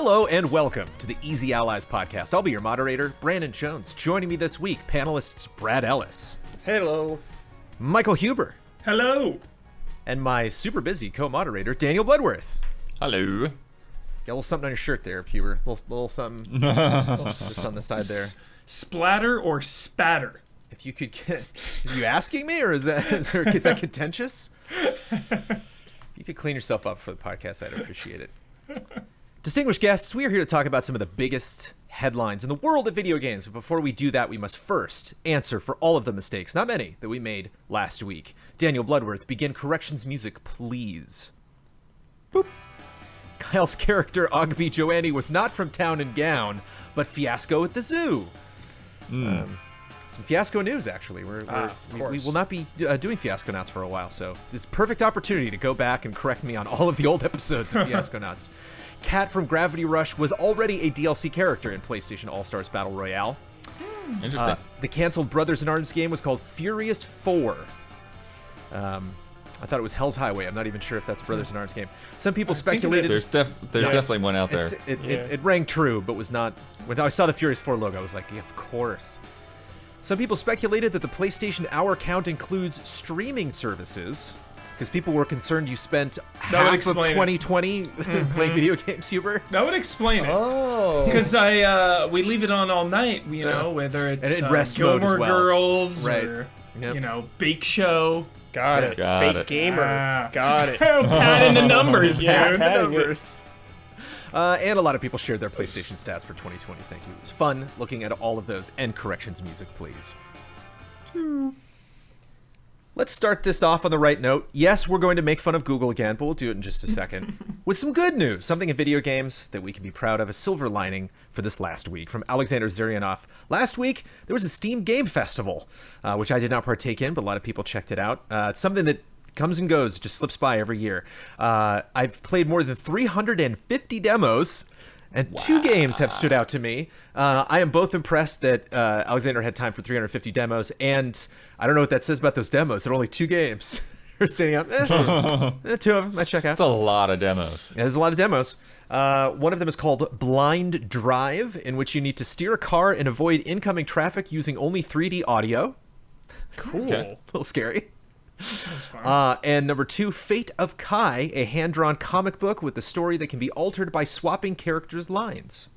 Hello and welcome to the Easy Allies podcast. I'll be your moderator, Brandon Jones. Joining me this week, panelists Brad Ellis. Hello. Michael Huber. Hello. And my super busy co-moderator, Daniel Bloodworth. Hello. Got a little something on your shirt there, Huber. Little something just on the side there. Splatter or spatter? If you could get... Are you asking me, or is that contentious? You could clean yourself up for the podcast. I'd appreciate it. Distinguished guests, we are here to talk about some of the biggest headlines in the world of video games. But before we do that, we must first answer for all of the mistakes, not many, that we made last week. Daniel Bloodworth, begin corrections music, please. Boop. Kyle's character, Ogby Joanny, was not from Town and Gown, but Fiasco at the Zoo. Some Fiasco news, actually. We will not be doing Fiasco Nuts for a while, so this is perfect opportunity to go back and correct me on all of the old episodes of Fiasco Nuts. Cat from Gravity Rush was already a DLC character in PlayStation All-Stars Battle Royale. Interesting. The canceled Brothers in Arms game was called Furious 4. I thought it was Hell's Highway. I'm not even sure if that's a Brothers in Arms game. Some people speculated... There's definitely one out there. It rang true, but was not... When I saw the Furious 4 logo, I was like, yeah, of course. Some people speculated that the PlayStation Hour count includes streaming services, because people were concerned you spent half of 2020 playing video games, Huber. That would explain it. Oh. Because we leave it on all night, you know, whether it's and in rest mode Gilmore as well. Girls Right. or, Yep. you know, Bake Show. Got it. Got Fake it. gamer. Got it. Padding the numbers, dude. Yeah. The Padding it. numbers. And a lot of people shared their PlayStation stats for 2020. Thank you. It was fun looking at all of those. And corrections music, please. Let's start this off on the right note. Yes, we're going to make fun of Google again, but we'll do it in just a second. With some good news, something in video games that we can be proud of, a silver lining for this last week. From Alexander Zarianov. Last week, there was a Steam Game Festival, which I did not partake in, but a lot of people checked it out. It's something that comes and goes, it just slips by every year. I've played more than 350 demos, and two games have stood out to me. I am both impressed that Alexander had time for 350 demos, and I don't know what that says about those demos. There are only two games. They're standing up. Two of them I check out. That's a lot of demos. There's a lot of demos. One of them is called Blind Drive, in which you need to steer a car and avoid incoming traffic using only 3D audio. Cool. Okay. A little scary. That's fun. And number 2, Fate of Kai, a hand-drawn comic book with a story that can be altered by swapping characters' lines.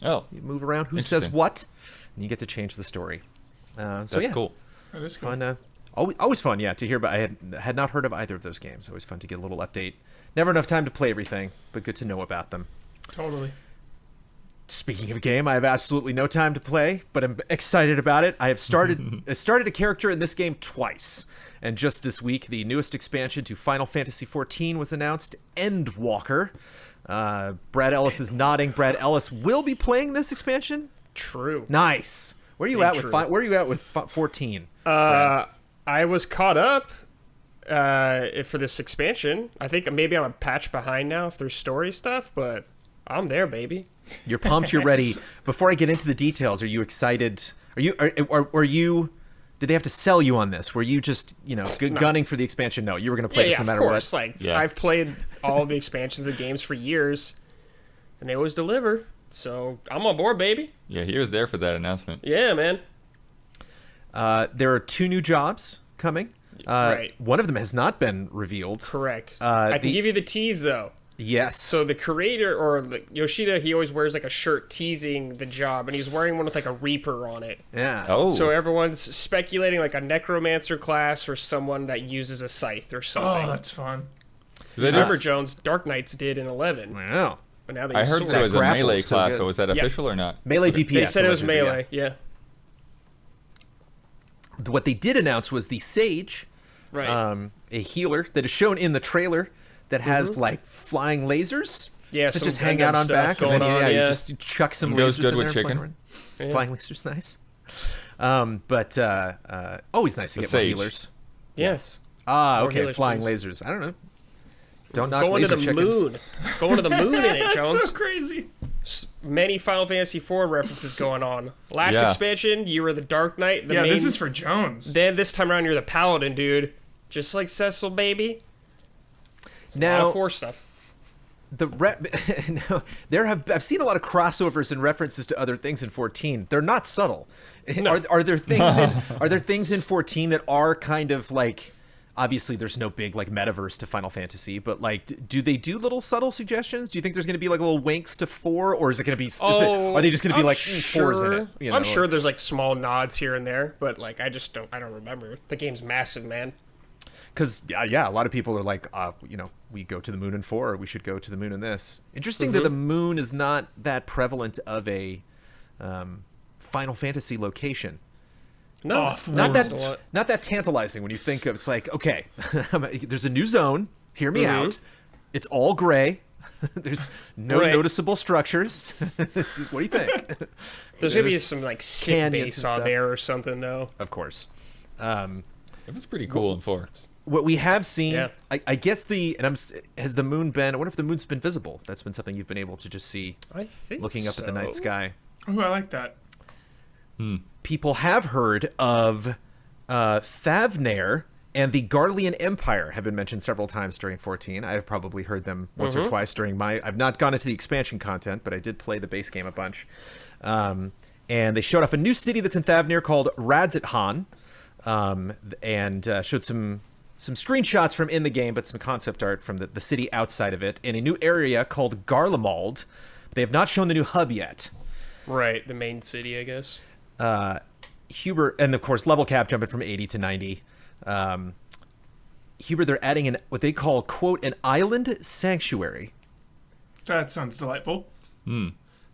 Oh, You move around, who says Interesting. what, and you get to change the story. that's yeah, cool. That is cool. fun. Always fun, yeah, to hear about. I had not heard of either of those games. Always fun to get a little update. Never enough time to play everything, but good to know about them. Totally. Speaking of a game, I have absolutely no time to play, but I'm excited about it. I have started a character in this game twice. And just this week, the newest expansion to Final Fantasy XIV was announced, Endwalker. Brad Ellis is nodding. Brad Ellis will be playing this expansion? True. Nice. Where are you at with Where are you at with 14? I was caught up for this expansion. I think maybe I'm a patch behind now if there's story stuff, but I'm there, baby. You're pumped, you're ready. Before I get into the details, are you excited? Are you did they have to sell you on this? Were you just, gunning for the expansion? No, you were going to play this no matter of course. what. Like, Yeah. I've played all the expansions of the games for years, and they always deliver. So I'm on board, baby. Yeah, he was there for that announcement. Yeah, man. There are 2 new jobs coming. Right. One of them has not been revealed. Correct. I can give you the tease, though. Yes. So the creator, or Yoshida, he always wears like a shirt teasing the job, and he's wearing one with like a Reaper on it. Yeah. Oh, So everyone's speculating like a necromancer class or someone that uses a scythe or something. Oh, that's fun. Remember, Jones, Dark Knights did in 11, Wow. but now they I use heard swords. there was a grapple, melee so class, good. but was that official or not? Melee DPS. They said it was allegedly, melee, yeah. Yeah. What they did announce was the Sage, Right. a healer that is shown in the trailer that has like flying lasers. Yeah, that some just hang Gundam out on stuff back, and then going on, you yeah. just chuck some It lasers goes good in with there. chicken. Flying lasers, nice. But always nice to get more Sage. healers. Yes. Ah, okay, healers, flying please. lasers. I don't know. Don't knock Going to laser the chicken. moon. Going to the moon in it, That's Jones. so crazy. Many Final Fantasy IV references going on. Last Yeah. expansion, you were the Dark Knight. The Yeah, main, this is for Jones. Then this time around, you're the Paladin, dude. Just like Cecil, baby. A lot Now, of Force stuff. no, I've seen a lot of crossovers and references to other things in 14. They're not subtle. No. Are there things in 14 that are kind of like, obviously there's no big like metaverse to Final Fantasy, but like do they do little subtle suggestions? Do you think there's going to be like little winks to 4, or is it going to be are they just going to be like 4's in it? You know? I'm sure there's like small nods here and there, but like I don't remember. The game's massive, man. Because, yeah, a lot of people are like, we go to the moon in 4, or we should go to the moon in this. Interesting that the moon is not that prevalent of a Final Fantasy location. No, Not that tantalizing when you think of, it's like, okay, there's a new zone, hear me out, it's all gray, there's no noticeable structures. What do you think? There's going to be some like sick base on there or something, though. Of course. It was pretty cool in 4. What we have seen, Yeah. I guess has the moon been, I wonder if the moon's been visible. That's been something you've been able to just see I think looking up at the night sky. Oh, I like that. People have heard of Thavnair and the Garlean Empire have been mentioned several times during 14. I've probably heard them once or twice during I've not gone into the expansion content, but I did play the base game a bunch. And they showed off a new city that's in Thavnair called Radzithan, and showed some screenshots from in the game, but some concept art from the city outside of it, in a new area called Garlemald. They have not shown the new hub yet. Right, the main city, I guess. Hubert, and of course level cap jumping from 80 to 90. Hubert, they're adding what they call, quote, an island sanctuary. That sounds delightful.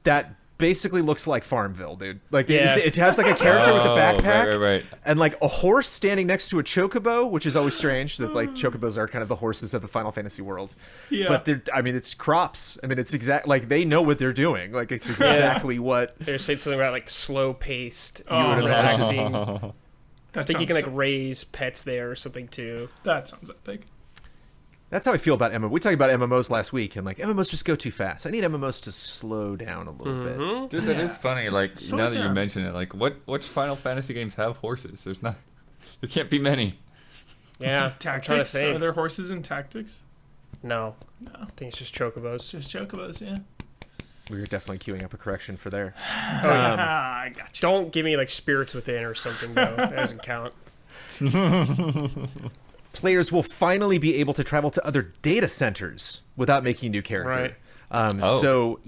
That basically looks like Farmville, dude. Like it has like a character with a backpack, right. and like a horse standing next to a chocobo, which is always strange. That like chocobos are kind of the horses of the Final Fantasy world. Yeah. But it's crops. I mean, it's like they know what they're doing. Like it's exactly what They're saying something about like slow paced. You would relaxing. That I think you sounds can like raise pets there or something too. That sounds epic. That's how I feel about MMO. We talked about MMOs last week, and like MMOs just go too fast. I need MMOs to slow down a little bit. Dude, that is funny. Like, Slow now that you down. mention it, like, which Final Fantasy games have horses? There can't be many. Yeah, I'm trying to Tactics? think. Are there horses in Tactics? No, No. I think it's just chocobos. Just chocobos, yeah. We were definitely queuing up a correction for there. I gotcha. Don't give me like spirits within or something though. That doesn't count. Players will finally be able to travel to other data centers without making a new character. Right. So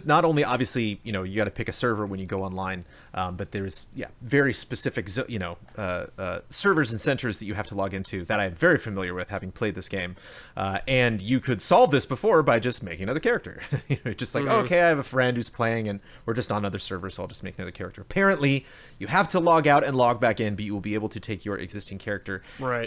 not only obviously, you got to pick a server when you go online, but there's very specific servers and centers that you have to log into that I'm very familiar with, having played this game. And you could solve this before by just making another character. Just like, okay, I have a friend who's playing and we're just on other servers, so I'll just make another character. Apparently, you have to log out and log back in, but you will be able to take your existing character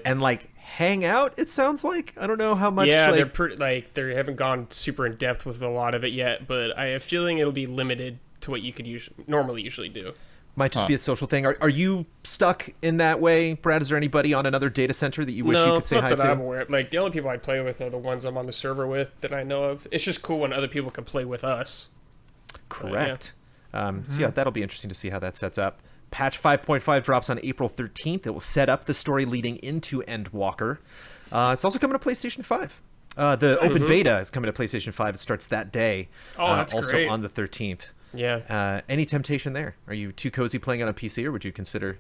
and like hang out. It sounds like, I don't know how much. Yeah, they're pretty they haven't gone super in depth with a lot of it yet, but I have a feeling it'll be limited to what you could usually do. Might just be a social thing. Are you stuck in that way, Brad? Is there anybody on another data center that you wish you could say hi not that to? I'm aware of. Like, the only people I play with are the ones I'm on the server with that I know of. It's just cool when other people can play with us. Correct. So that'll be interesting to see how that sets up. Patch 5.5 drops on April 13th. It will set up the story leading into Endwalker. It's also coming to PlayStation 5. The open beta is coming to PlayStation 5. It starts that day. Oh, that's also great. on the 13th. Yeah. Any temptation there? Are you too cozy playing on a PC, or would you consider?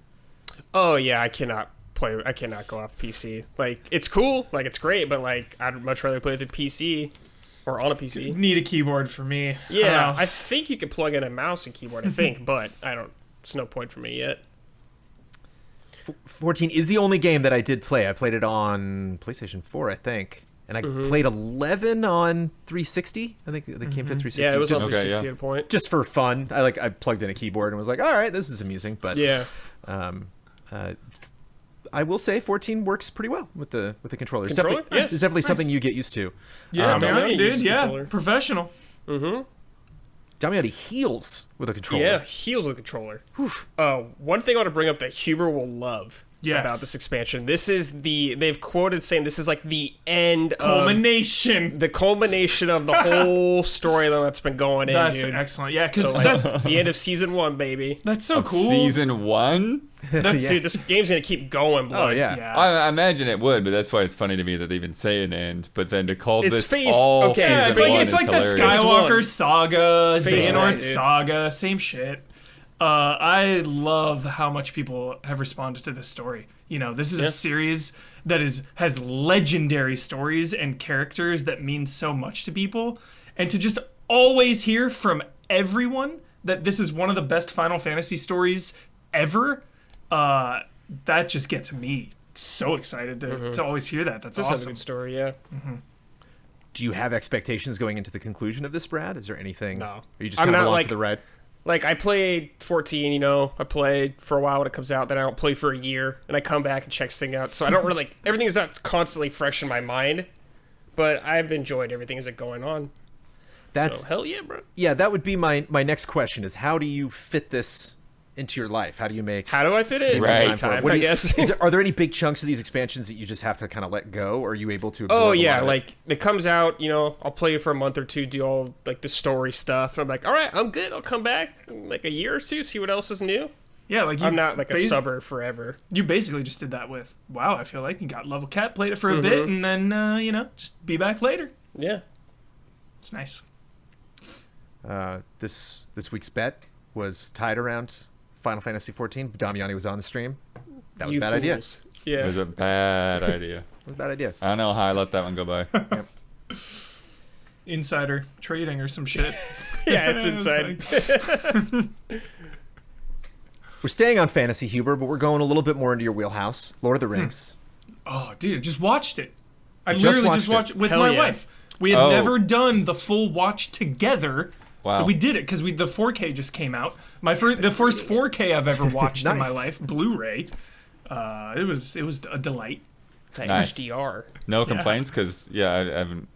Oh yeah, I cannot go off PC. Like, it's cool, like it's great, but like I'd much rather play with a PC or on a PC. Need a keyboard for me. Yeah, I think you can plug in a mouse and keyboard. I think, but it's no point for me yet. 14 is the only game that I did play. I played it on PlayStation 4, I think. And I played 11 on 360. I think they came to 360. Yeah, it was on just, 360 at a point. just for fun. I plugged in a keyboard and was like, all right, this is amusing. But Yeah. I will say 14 works pretty well with the controller. It's Controller? definitely, Yes. it's definitely something you get used to. Yeah, Damiani dude. uses Yeah, controller. professional. Damiani heals with a controller. Yeah, heals with a controller. One thing I want to bring up that Huber will love about this expansion. They've quoted saying this is like the end Culmination. the culmination of the whole storyline that's been going in, That's dude. excellent. Yeah, because So like the end of season 1, baby. that's so Of cool. Season 1? That's Dude, this game's gonna keep going, blood. Oh yeah. yeah. I imagine it would, but that's why it's funny to me that they even say an end. But then to call It's this phase- all okay, Season Yeah, 1 it's like the hilarious. Skywalker Phase saga, Phase Xehanort one, dude. saga, same shit. I love how much people have responded to this story. You know, this is a series that has legendary stories and characters that mean so much to people, and to just always hear from everyone that this is one of the best Final Fantasy stories ever. That just gets me so excited to always hear that. That's This is a awesome. good story, yeah. Do you have expectations going into the conclusion of this, Brad? Is there anything? No. Or you just I'm kind of not, along like- for the ride? Like, I played 14, you know, I played for a while when it comes out, then I don't play for a year, and I come back and check things out. So I don't really, like, everything is not constantly fresh in my mind, but I've enjoyed everything as it going on. That's So, hell yeah, bro. yeah. That would be my next question: is how do you fit this into your life? How do you make How do I fit in? Right. Time, time What do I you- guess. Are there any big chunks of these expansions that you just have to kind of let go, or are you able to absorb? Oh a yeah, lot of it? like it comes out, you know, I'll play it for a month or two, do all like the story stuff, and I'm like, all right, I'm good. I'll come back in like a year or two, see what else is new. Yeah, like you, I'm not like a basi- subber forever. You basically just did that with WoW. I feel like you got level cap, played it for a bit, and then you know, just be back later. Yeah. It's nice. This week's bet was tied around Final Fantasy XIV. Damiani was on the stream. That was a You bad idea. fools. It Yeah. was a bad idea. It was a bad idea. I don't know how I let that one go by. Insider trading or some shit. Yeah, it's It's inside. We're staying on fantasy, Huber, but we're going a little bit more into your wheelhouse. Lord of the Rings. Oh, dude, just watched it. I Just literally watched just it. watched it with Hell my yeah. wife. We had Oh. never done the full watch together. Wow. So we did it because the 4K just came out. The first 4K I've ever watched in my Nice. life, Blu-ray. It was a delight. That Nice. HDR. No complaints, because, yeah, I haven't...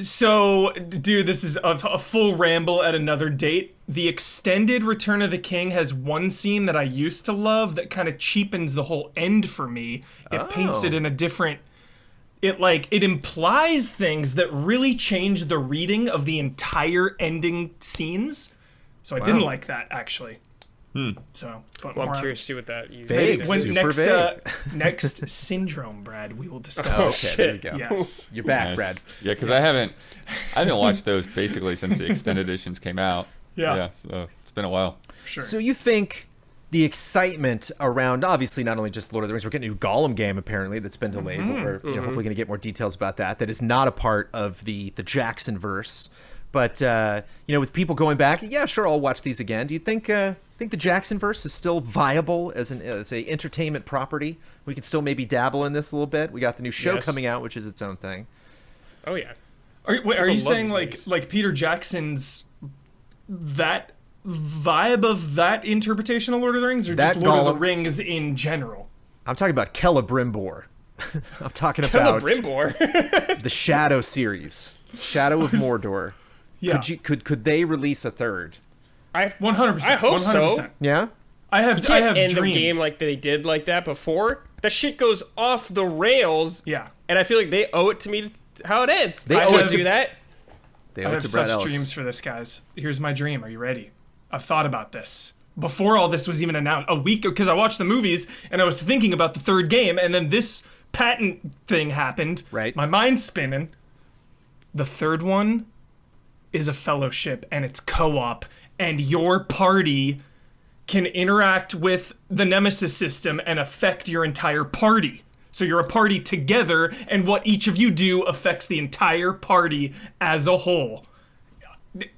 So, dude, this is a full ramble at another date. The extended Return of the King has one scene that I used to love that kind of cheapens the whole end for me. It paints it in a different... It implies things that really change the reading of the entire ending scenes. So I didn't like that, actually. So, but Well, more I'm curious to see what that you Vague. when Super next vague. next syndrome, Brad, we will discuss. Oh, Okay, there you shit. go. Yes. You're back, Nice. Brad. Yeah, because I haven't watched those basically since the extended editions came out. Yeah. So it's been a while. Sure. So you think the excitement around, obviously, not only just Lord of the Rings, we're getting a new Gollum game, apparently, that's been delayed, but we're hopefully going to get more details about that. That is not a part of the Jackson verse. But, with people going back, yeah, sure, I'll watch these again. Do you think the Jackson verse is still viable as a entertainment property? We can still maybe dabble in this a little bit. We got the new show Yes. coming out, which is its own thing. Oh yeah. Are you love saying these like movies. like Peter Jackson's that vibe of that interpretation of Lord of the Rings, or That just Lord of the Gollum- Rings in general? I'm talking about Celebrimbor. I'm talking about Brimbor. the Shadow series, Shadow of Mordor. Yeah, Could they release a third? 100%. I hope so. 100%. Yeah. I have End dreams. the game like they did like that before. That shit goes off the rails. Yeah. And I feel like they owe it to me to how it ends. They I owe would it to- do that. They I owe it have to Brad such Ellis. dreams for this, guys. Here's my dream. Are you ready? I've thought about this before all this was even announced. A week, because I watched the movies and I was thinking about the third game, and then this patent thing happened. Right. My mind's spinning. The third one is a fellowship, and it's co-op, and your party can interact with the Nemesis system and affect your entire party. So you're a party together, and what each of you do affects the entire party as a whole.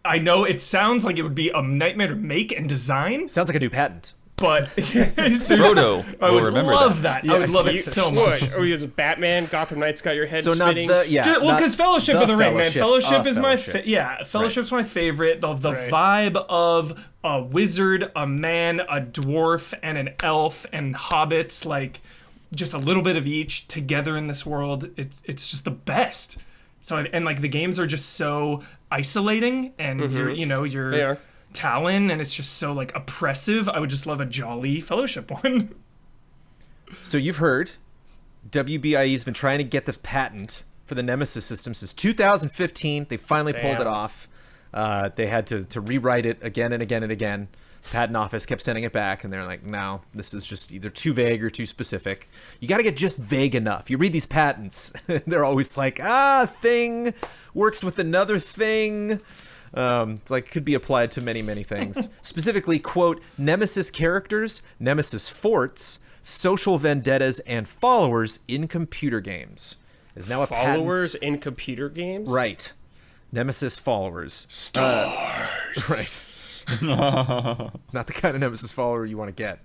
I know it sounds like it would be a nightmare to make and design, Sounds like a new patent. but Frodo I will would remember love that. that. I would Yes, love You it so much. would. Or you as Batman, Gotham Knights got your head So not spinning. the Well, not because Fellowship the of the Ring, man. Fellowship a is my Fellowship. Fellowship's my favorite. The Right. vibe of a wizard, a man, a dwarf, and an elf, and hobbits, like just a little bit of each together in this world. It's just the best. So and like the games are just so isolating, and They you're are. Talon, and it's just so like oppressive. I would just love a jolly Fellowship one. So you've heard WBIE has been trying to get the patent for the Nemesis system since 2015. They finally pulled it off. They had to rewrite it again and again and again. Patent office kept sending it back, and they're like, no, this is just either too vague or too specific. You got to get just vague enough. You read these patents, they're always like, thing works with another thing. It's like could be applied to many, many things. Specifically, quote, Nemesis characters, Nemesis forts, social vendettas, and followers in computer games. Is now a Followers patent. in computer games? Right. Nemesis followers. Stars. Right. Not the kind of Nemesis follower you want to get.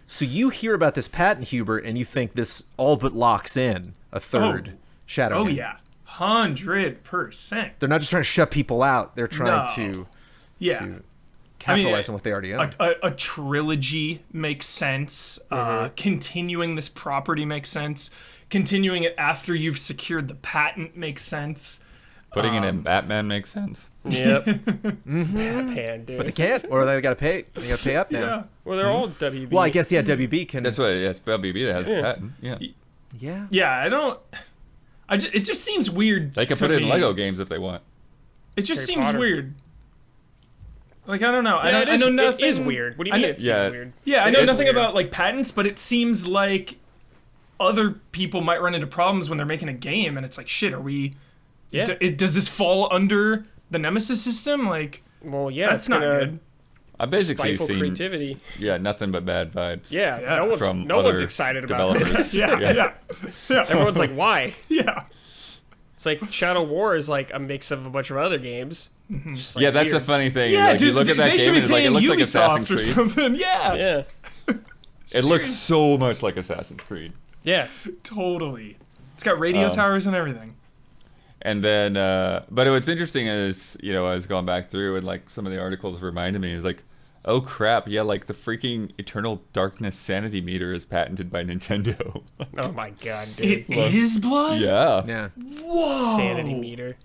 So you hear about this patent, Hubert, and you think this all but locks in a third Shadow game. Yeah. 100%. They're not just trying to shut people out. They're trying to capitalize on what they already own. A trilogy makes sense. Continuing this property makes sense. Continuing it after you've secured the patent makes sense. Putting it in Batman makes sense. Yep. Batman, dude. But they can't, or they got to pay. They got to pay up now. Yeah. Well, they're all WB. Well, I guess WB can. That's what. Yeah, it's WB that has the patent. Yeah. Yeah. Yeah, I don't. It just seems weird. They can to put it in me. Lego games if they want. It just Harry seems Potter. I don't know. Yeah, I know nothing. It is weird. What do you I mean know- it seems Yeah. weird? Yeah, I It know is nothing weird. about like patents, but it seems like other people might run into problems when they're making a game, and it's like, shit, are we? Yeah. Does this fall under the Nemesis system? Like, Well, yeah, that's it's not gonna good. I basically stifle seen creativity. nothing but bad vibes. Yeah, Yeah. no From one's other excited about developers. this. Yeah. Everyone's like, why? Yeah. It's like Shadow War is like a mix of a bunch of other games. Just, like, Yeah, that's the weird. funny thing. Yeah, like, dude. you look at that they game should and be it's like it paying looks like Ubisoft Assassin's or Creed. something. Yeah. Yeah, It looks so much like Assassin's Creed. yeah. Totally. It's got radio towers and everything. And then, but what's interesting is, I was going back through and like some of the articles reminded me is like, oh crap, yeah, like the freaking Eternal Darkness sanity meter is patented by Nintendo. Oh my god, dude. It is blood. Yeah. Yeah. Whoa. Sanity meter.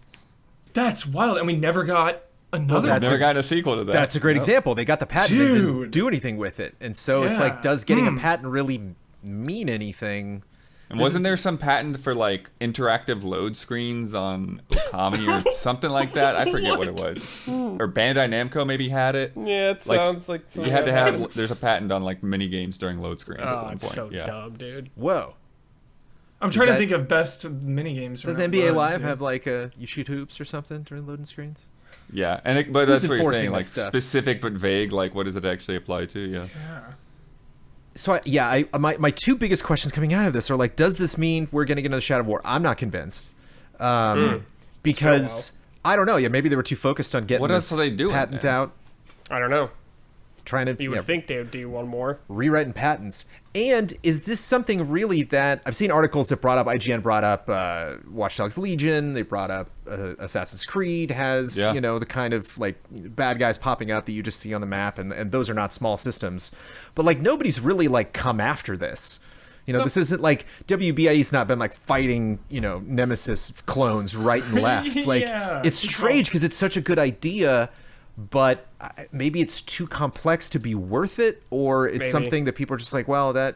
That's wild, and we never got another. that's Never a- gotten a sequel to that. That's a great example. They got the patent and didn't Dude. do anything with it. And so it's Yeah. like, does getting a patent really mean anything? And wasn't there some patent for like interactive load screens on Okami or something like that? I forget what it was. Or Bandai Namco maybe had it. Yeah, it sounds like You had to have. There's a patent on like mini games during load screens at Oh, one point. it's so yeah. dumb, dude. Whoa. I'm trying that- to think of best minigames. Does around NBA loads, Live yeah. have like you shoot hoops or something during loading screens? Yeah, and but Who's that's what you're enforcing saying, like this stuff? specific but vague. Like, what does it actually apply to? Yeah. So my two biggest questions coming out of this are like, does this mean we're going to get another Shadow War? I'm not convinced, because I don't know. Yeah, maybe they were too focused on getting What else this are they doing, patent man? out, I don't know. trying to You would think they would do one more. rewriting patents. And is this something really that I've seen articles that brought up IGN brought up Watch Dogs Legion, they brought up Assassin's Creed has Yeah. the kind of like bad guys popping up that you just see on the map, and those are not small systems, but like nobody's really like come after this. This isn't like WBIE's not been like fighting Nemesis clones right and left. Like Yeah. it's strange because it's such a good idea. But maybe it's too complex to be worth it, or it's Maybe. something that people are just like, well, that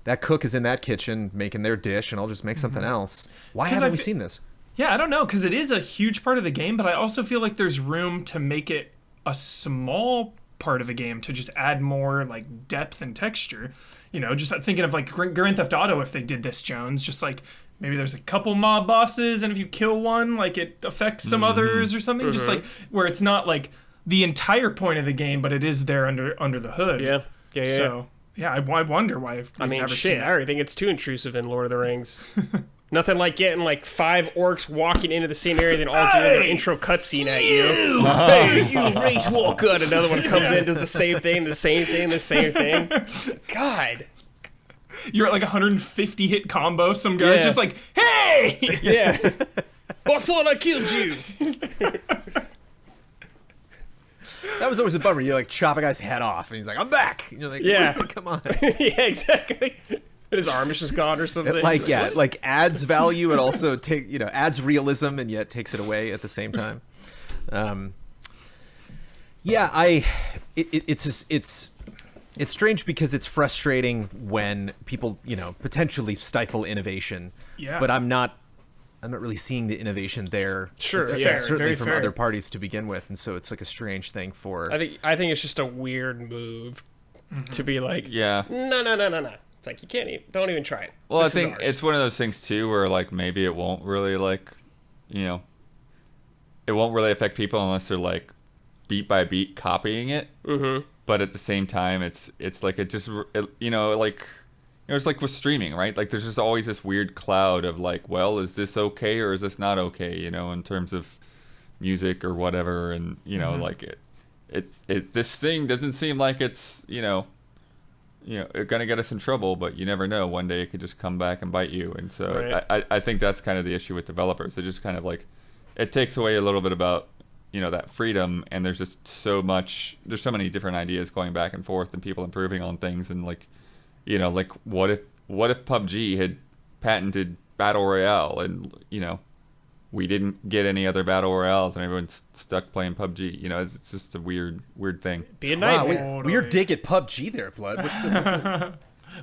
that cook is in that kitchen making their dish, and I'll just make something else. Why 'Cause haven't I we fe- seen this? Yeah, I don't know, because it is a huge part of the game, but I also feel like there's room to make it a small part of a game to just add more like depth and texture. Just thinking of like Grand Theft Auto, if they did this, Jones, just like maybe there's a couple mob bosses, and if you kill one, like it affects some others or something. Just like where it's not like the entire point of the game, but it is there under the hood. Yeah. Yeah. So yeah, I wonder why. I mean, never shit. seen I that. already think it's too intrusive in Lord of the Rings. Nothing like getting like 5 orcs walking into the same area, then all doing an intro cutscene at you. Hey, you race walker! And another one comes in, does the same thing, the same thing, the same thing. God. You're at like 150 hit combo. Some guy's Yeah. just like, hey. Yeah. I thought I killed you. That was always a bummer. You like chop a guy's head off, and he's like, "I'm back." And you're like, Yeah. come on." Yeah, exactly. His arm is just gone or something. It like adds value and also adds realism and yet takes it away at the same time. It's strange because it's frustrating when people, potentially stifle innovation. Yeah. But I'm not really seeing the innovation there. Sure, yeah. Certainly Very from fair. other parties to begin with, and so it's like a strange thing for. I think it's just a weird move to be like, Yeah. no. It's like you can't even, don't even try it. Well, This I is think ours. it's one of those things too, where like maybe it won't really like, it won't really affect people unless they're like beat by beat copying it. Mm-hmm. But at the same time, it's like it just it's like with streaming, right? Like there's just always this weird cloud of like, well, is this okay or is this not okay? In terms of music or whatever, and like it this thing doesn't seem like it's it's gonna get us in trouble, but you never know. One day it could just come back and bite you, and so Right. I think that's kind of the issue with developers. They just kind of like it takes away a little bit about that freedom, and there's just so many different ideas going back and forth and people improving on things, and like like what if PUBG had patented battle royale, and we didn't get any other battle royales and everyone's stuck playing PUBG. It's just a weird thing. Be a Wow, nightmare. weird dig at PUBG there, Blood. What's the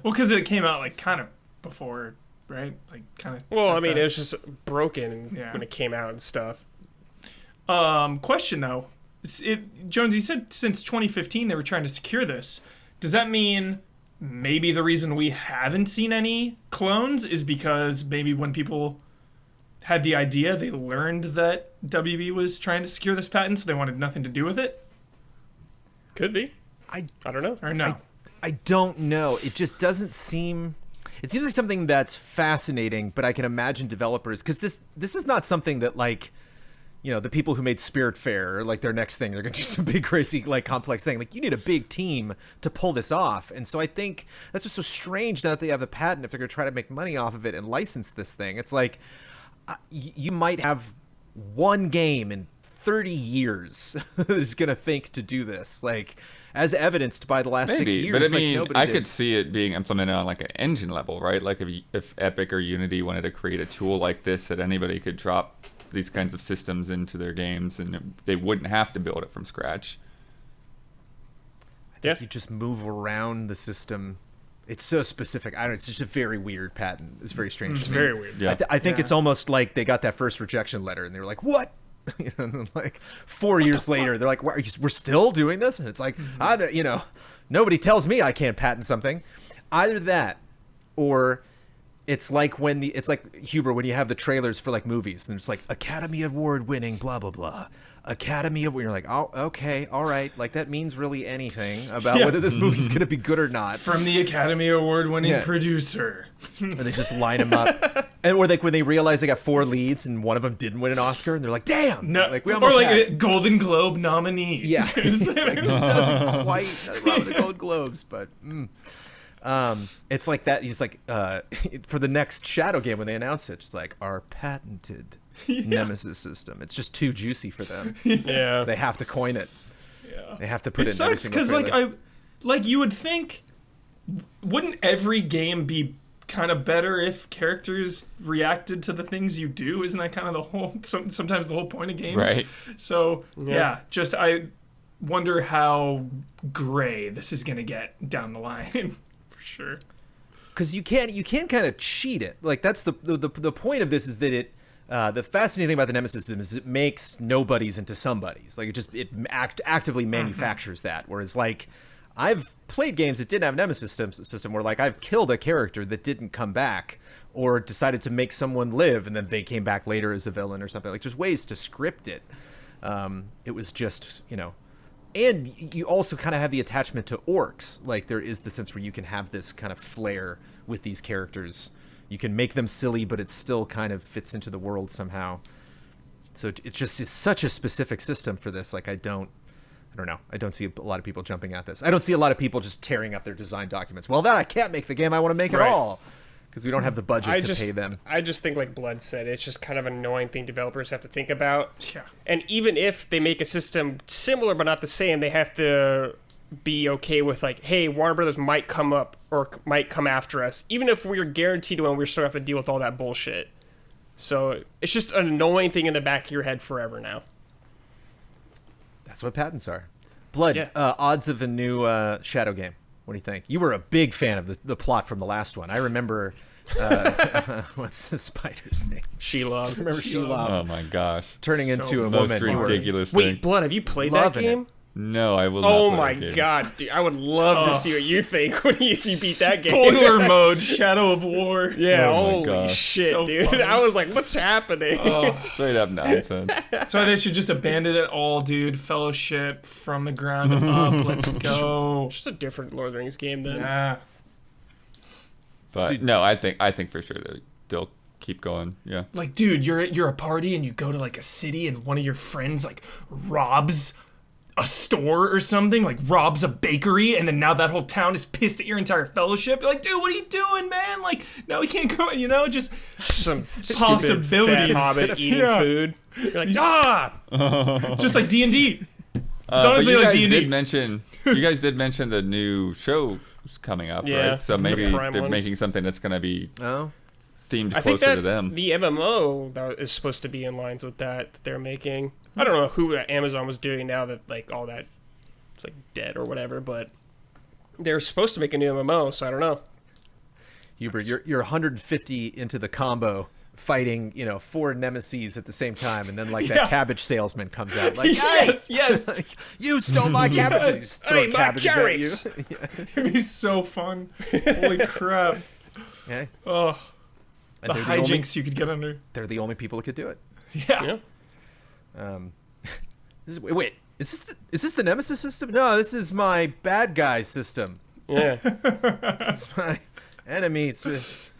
Well, because it came out like kind of before, right? Like kind of. Well, I mean, it was just broken Yeah. when it came out and stuff. Question though, Jones, you said since 2015 they were trying to secure this. Does that mean maybe the reason we haven't seen any clones is because maybe when people had the idea, they learned that WB was trying to secure this patent, so they wanted nothing to do with it? Could be. I don't know. Or no? I don't know. It just doesn't seem. It seems like something that's fascinating, but I can imagine developers, because this is not something that like, the people who made Spiritfarer, like their next thing, they're gonna do some big, crazy, like complex thing. Like you need a big team to pull this off, and so I think that's what's so strange now that they have the patent. If they're gonna try to make money off of it and license this thing, it's like you might have one game in 30 years that is gonna think to do this, like. As evidenced by the last 6 Maybe, years, but I mean, nobody I did. could see it being implemented on like an engine level, right? Like if Epic or Unity wanted to create a tool like this that anybody could drop these kinds of systems into their games, and they wouldn't have to build it from scratch. Yeah. You just move around the system. It's so specific. I don't. It's just a very weird patent. It's very strange. It's to me. very weird. Yeah. I think Yeah. it's almost like they got that first rejection letter and they were like, "What?" And then, like 4 years later, they're like, "We're still doing this?" And it's like, nobody tells me I can't patent something. Either that, or it's like it's like Huber when you have the trailers for like movies and it's like Academy Award winning blah blah blah. Academy Award. You're like, oh, okay, all right. Like that means really anything about Yeah. whether this movie's gonna be good or not. From the Academy Award winning Yeah. producer. And they just line them up. And or like when they realize they got 4 leads and one of them didn't win an Oscar, and they're like, "Damn!" No, like we or almost like had. a Golden Globe nominee. Yeah, it's like, it just doesn't quite with the Gold Globes, but it's like that. He's like for the next Shadow game when they announce it, it's like our patented Nemesis system. It's just too juicy for them. Yeah. They have to coin it. Yeah. They have to put It it in every sucks single because trailer. like you would think, wouldn't every game be kind of better if characters reacted to the things you do? Isn't that kind of the whole sometimes the whole point of games? Right. So Yeah. just I wonder how gray this is gonna get down the line for sure. Because you can kind of cheat it. Like that's the point of this is that it. The fascinating thing about the Nemesis system is it makes nobodies into somebodies. Like it actively manufactures that. Whereas like I've played games that didn't have Nemesis system where like I've killed a character that didn't come back or decided to make someone live and then they came back later as a villain or something. Like there's ways to script it. It was just and you also kind of have the attachment to orcs. Like there is the sense where you can have this kind of flair with these characters. You can make them silly, but it still kind of fits into the world somehow. So it just is such a specific system for this. Like I don't know. I don't see a lot of people jumping at this. I don't see a lot of people just tearing up their design documents. Well, then I can't make the game I want to make at Right. all because we don't have the budget to pay them. I just think, like Blood said, it's just kind of an annoying thing developers have to think about. Yeah. And even if they make a system similar but not the same, they have to be okay with like, hey, Warner Brothers might come up or might come after us, even if we're guaranteed to win. We still have to deal with all that bullshit. So it's just an annoying thing in the back of your head forever now. That's what patents are. Blood, Yeah. odds of a new Shadow game. What do you think? You were a big fan of the plot from the last one. I remember. What's the spider's name? Shelob. Remember Shelob Oh my gosh. turning So into a Most woman? You were- ridiculous thing. Wait, Blood, have you played that Loving it. game? No, I will not. Oh play my that game. god, dude. I would love to see what you think when you beat that game. Spoiler mode, Shadow of War. Yeah, Oh my holy gosh. shit, So dude. funny. I was like, what's happening? Straight up nonsense. That's why they should just abandon it all, dude. Fellowship from the ground up. Let's go. Just a different Lord of the Rings game then. Yeah. But See- no, I think for sure they'll keep going. Yeah. Like, dude, you're a party and you go to like a city and one of your friends like robs a store or something, like robs a bakery, and then now that whole town is pissed at your entire fellowship. You're like, dude, what are you doing, man? Like, now we can't go, just Some Possibilities. stupid fat hobbit eating Yeah. food. You're like, ah! just like D&D. But honestly you like guys D&D. did mention you guys did mention the new show coming up, Yeah, right? So the maybe Prime they're one. making something that's going to be Oh, themed I think closer that to them. the MMO that is supposed to be in lines with that they're making. I don't know who Amazon was doing now that like all that it's like dead or whatever, but they're supposed to make a new MMO, so I don't know. Hubert, you're 150 into the combo, fighting 4 nemesis at the same time, and then like that Yeah. cabbage salesman comes out like, "Hey, yes. you stole my cabbages!" Just throw Hey, my cabbages at you. carrots! It'd be so fun. Holy crap. Okay. Oh, And the they're hijinks you could get under. they're the only people who could do it. Yeah. Yeah. Wait, is this the Nemesis system? No, this is my bad guy system. Yeah. It's my enemies with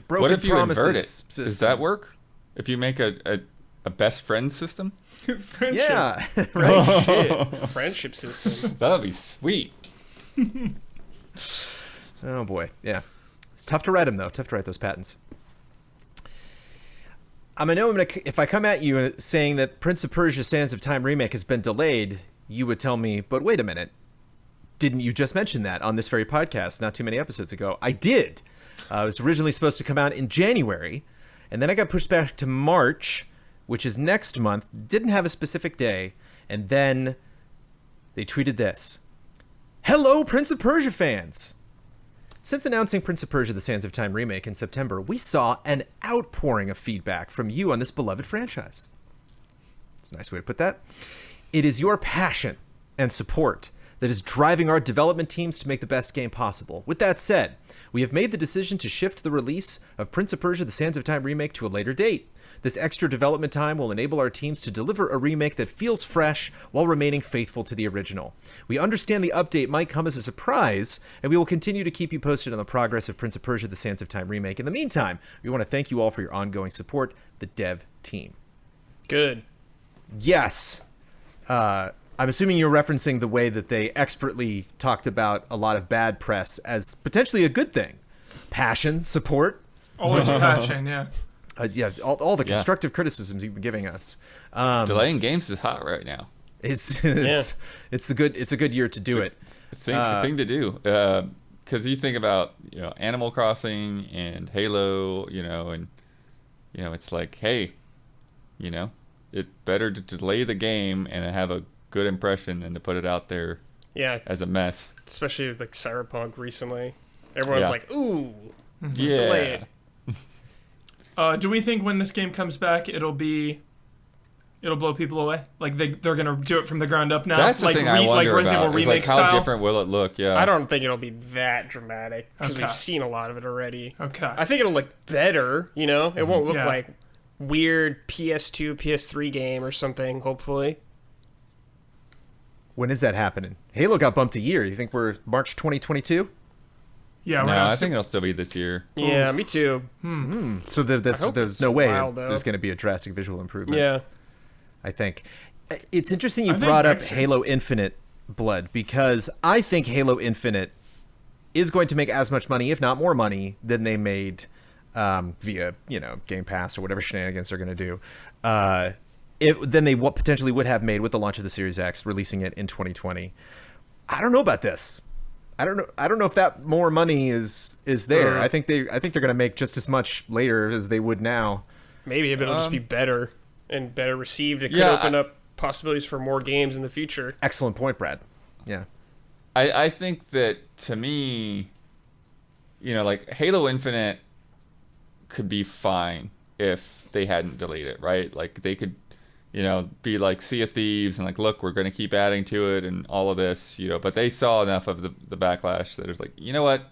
broken What if you promises invert it? system. Does that work? If you make a best friend system? Friendship. Yeah, right. Shit. Friendship system. That'd be sweet. Oh boy, yeah. It's tough to write them though. Tough to write those patents. If I come at you saying that Prince of Persia: Sands of Time Remake has been delayed, you would tell me, "But wait a minute, didn't you just mention that on this very podcast not too many episodes ago?" I did. It was originally supposed to come out in January, and then I got pushed back to March, which is next month. Didn't have a specific day, and then they tweeted this: "Hello, Prince of Persia fans! Since announcing Prince of Persia: The Sands of Time Remake in September, we saw an outpouring of feedback from you on this beloved franchise." That's a nice way to put that. "It is your passion and support that is driving our development teams to make the best game possible. With that said, we have made the decision to shift the release of Prince of Persia: The Sands of Time Remake to a later date. This extra development time will enable our teams to deliver a remake that feels fresh while remaining faithful to the original. We understand the update might come as a surprise, and we will continue to keep you posted on the progress of Prince of Persia: The Sands of Time Remake. In the meantime, we want to thank you all for your ongoing support, the dev team." Good. Yes. I'm assuming you're referencing the way that they expertly talked about a lot of bad press as potentially a good thing. Passion, support. Always passion, yeah. Yeah, all the constructive criticisms you've been giving us. Delaying games is hot right now. It's a good year to do it. The thing to do. Because you think about Animal Crossing and Halo, and it's like, hey, it's better to delay the game and have a good impression than to put it out there Yeah. as a mess. Especially with like Cyberpunk recently. Everyone's Yeah. like, ooh, let's Yeah. delay it. Do we think when this game comes back, it'll blow people away? Like they're gonna do it from the ground up now? That's the like thing I wonder like Resident about. Evil Is remake how style? different will it look? Yeah. I don't think it'll be that dramatic because Okay. we've seen a lot of it already. Okay. I think it'll look better, It won't look Yeah. like weird PS2, PS3 game or something, hopefully. When is that happening? Halo got bumped a year. You think we're March 2022? Yeah, we're No, not I think it'll still be this year. Yeah, me too. So I hope there's it's no way a while, though. there's going to be a drastic visual improvement. Yeah. I think. It's interesting you I think brought up next year. Halo Infinite, Blood, because I think Halo Infinite is going to make as much money, if not more money, than they made via, Game Pass or whatever shenanigans they're going to do. Than they potentially would have made with the launch of the Series X, releasing it in 2020. I don't know about this. I don't know if that more money is there. I think they're going to make just as much later as they would now. Maybe it'll just be better and better received. It could Yeah, open up possibilities for more games in the future. Excellent point, Brad. Yeah. I think that, to me, like Halo Infinite could be fine if they hadn't delayed it, right? Like they could, be like Sea of Thieves and like, look, we're going to keep adding to it and all of this, but they saw enough of the backlash that it's like, you know what?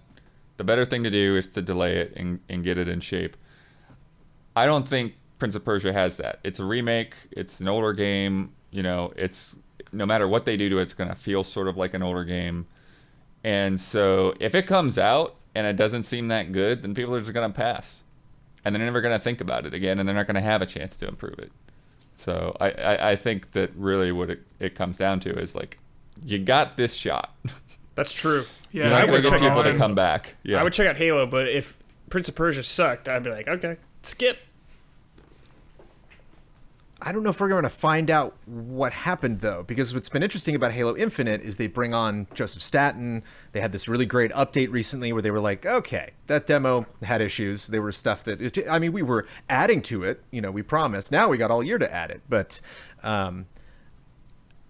The better thing to do is to delay it and get it in shape. I don't think Prince of Persia has that. It's a remake. It's an older game. It's, no matter what they do to it, it's going to feel sort of like an older game. And so if it comes out and it doesn't seem that good, then people are just going to pass. And they're never going to think about it again, and they're not going to have a chance to improve it. So I think that really what it comes down to is, like, you got this shot. That's true. Yeah, You're not I going would to get check people it to out. come back. Yeah. I would check out Halo, but if Prince of Persia sucked, I'd be like, okay, skip. I don't know if we're going to find out what happened, though, because what's been interesting about Halo Infinite is they bring on Joseph Staten. They had this really great update recently where they were like, okay, that demo had issues. There was stuff that, we were adding to it. We promised. Now we got all year to add it. But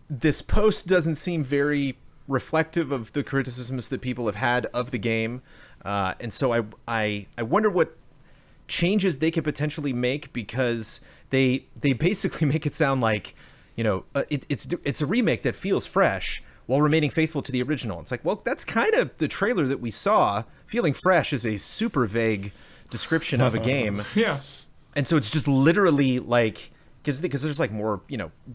this post doesn't seem very reflective of the criticisms that people have had of the game. And so I wonder what changes they could potentially make, because they basically make it sound like, it's a remake that feels fresh while remaining faithful to the original. It's like, well, that's kind of the trailer that we saw. Feeling fresh is a super vague description of a game. Yeah. And so it's just literally like, because there's like more,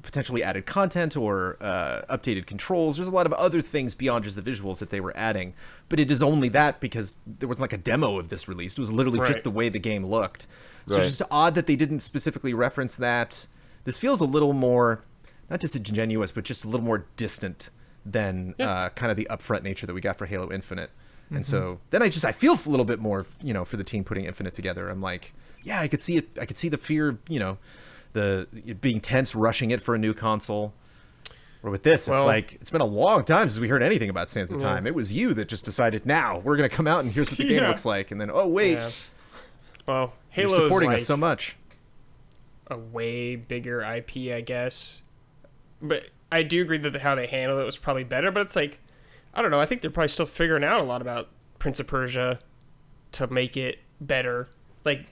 potentially added content or updated controls. There's a lot of other things beyond just the visuals that they were adding. But it is only that because there wasn't like a demo of this released. It was literally just the way the game looked. So it's just odd that they didn't specifically reference that. This feels a little more, not disingenuous, but just a little more distant than kind of the upfront nature that we got for Halo Infinite. And so then I feel a little bit more, for the team putting Infinite together. I'm like, yeah, I could see it. I could see the fear, it being tense, rushing it for a new console. Or with this, it's like, it's been a long time since we heard anything about Sands of Time. It was you that just decided, now we're going to come out and here's what the game looks like. And then, oh, wait. Yeah. Well, You're Halo's supporting like us so much. a way bigger IP, I guess. But I do agree that how they handled it was probably better. But it's like, I don't know. I think they're probably still figuring out a lot about Prince of Persia to make it better. Like,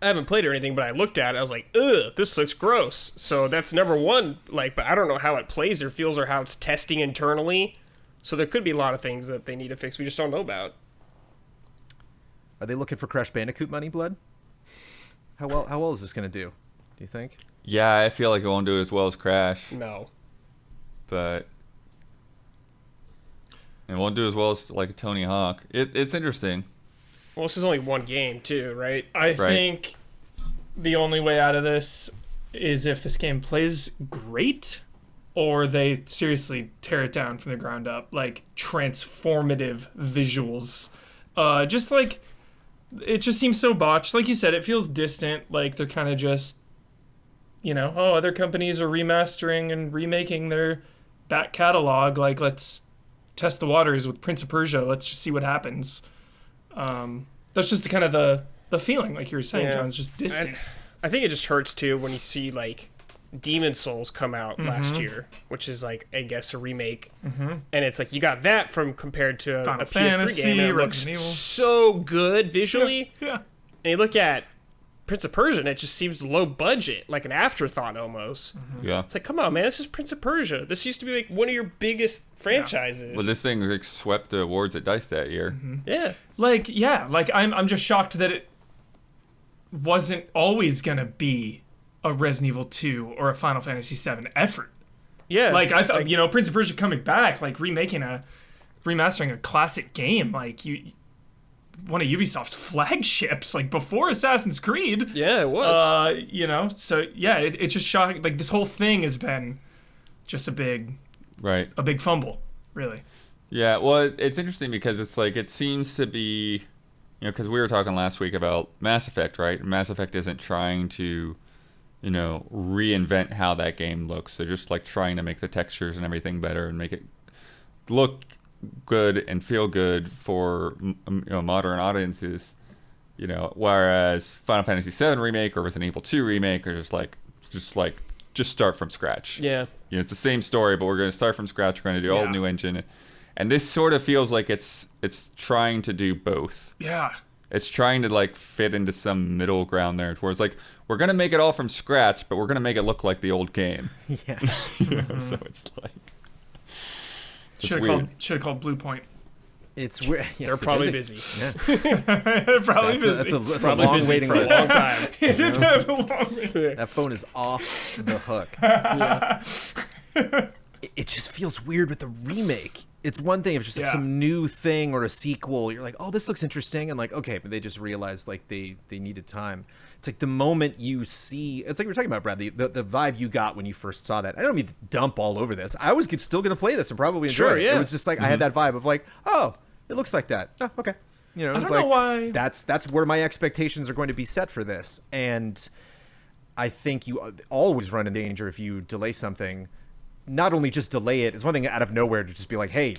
I haven't played it or anything, but I looked at it. I was like, ugh, this looks gross. So that's number one. Like, but I don't know how it plays or feels or how it's testing internally. So there could be a lot of things that they need to fix we just don't know about. Are they looking for Crash Bandicoot money, Blood? How well is this going to do you think? Yeah, I feel like it won't do it as well as Crash, No. but it won't do as well as like Tony Hawk. It's interesting. Well, this is only one game, too, right? I think the only way out of this is if this game plays great, or they seriously tear it down from the ground up, like transformative visuals. Just like, it just seems so botched. Like you said, it feels distant. Like they're kind of just, other companies are remastering and remaking their back catalog. Like, let's test the waters with Prince of Persia. Let's just see what happens. That's just the kind of the feeling, like you were saying, John. It's just distant. I think it just hurts too when you see like Demon Souls come out last year, which is like, I guess, a remake, and it's like you got that from compared to a PS3 Fantasy, game, and it looks Resident Evil. so good visually. Yeah. And you look at Prince of Persia, and it just seems low budget, like an afterthought almost. Yeah. It's like, come on, man, this is Prince of Persia. This used to be like one of your biggest franchises. Well, this thing like swept the awards at DICE that year. Yeah. Like I'm just shocked that it wasn't always gonna be a Resident Evil 2 or a Final Fantasy VII effort. Yeah. Like I thought, Prince of Persia coming back, like remastering a classic game, like one of Ubisoft's flagships, like before Assassin's Creed. Yeah, it was. So yeah, it's just shocking. Like this whole thing has been just a big fumble, really. Yeah, well, it's interesting because it's like, it seems to be, because we were talking last week about Mass Effect, right? Mass Effect isn't trying to, reinvent how that game looks. They're just like trying to make the textures and everything better and make it look good and feel good for modern audiences, whereas Final Fantasy VII Remake or Resident Evil 2 Remake are just like just start from scratch. Yeah. It's the same story, but we're going to start from scratch. We're going to do all new engine. And this sort of feels like it's trying to do both. Yeah. It's trying to like fit into some middle ground there, towards like we're going to make it all from scratch, but we're going to make it look like the old game. Yeah. So it's like Should have called Blue Point. It's weird. Yeah, They're probably busy. Yeah. They're probably busy. That's Probably a long busy waiting for a list. long time. That phone is off the hook. It just feels weird with the remake. It's one thing if it's just like some new thing or a sequel. You're like, oh, this looks interesting. And like, okay, but they just realized like they needed time. It's like the moment you see, it's like we were talking about, Brad, the vibe you got when you first saw that. I don't mean to dump all over this. I was still going to play this and probably enjoy it. Yeah. It was just like I had that vibe of like, oh, it looks like that. Oh, okay. You know, it's I don't like, know why. That's where my expectations are going to be set for this. And I think you always run in danger if you delay something. Not only just delay it, it's one thing out of nowhere to just be like, hey,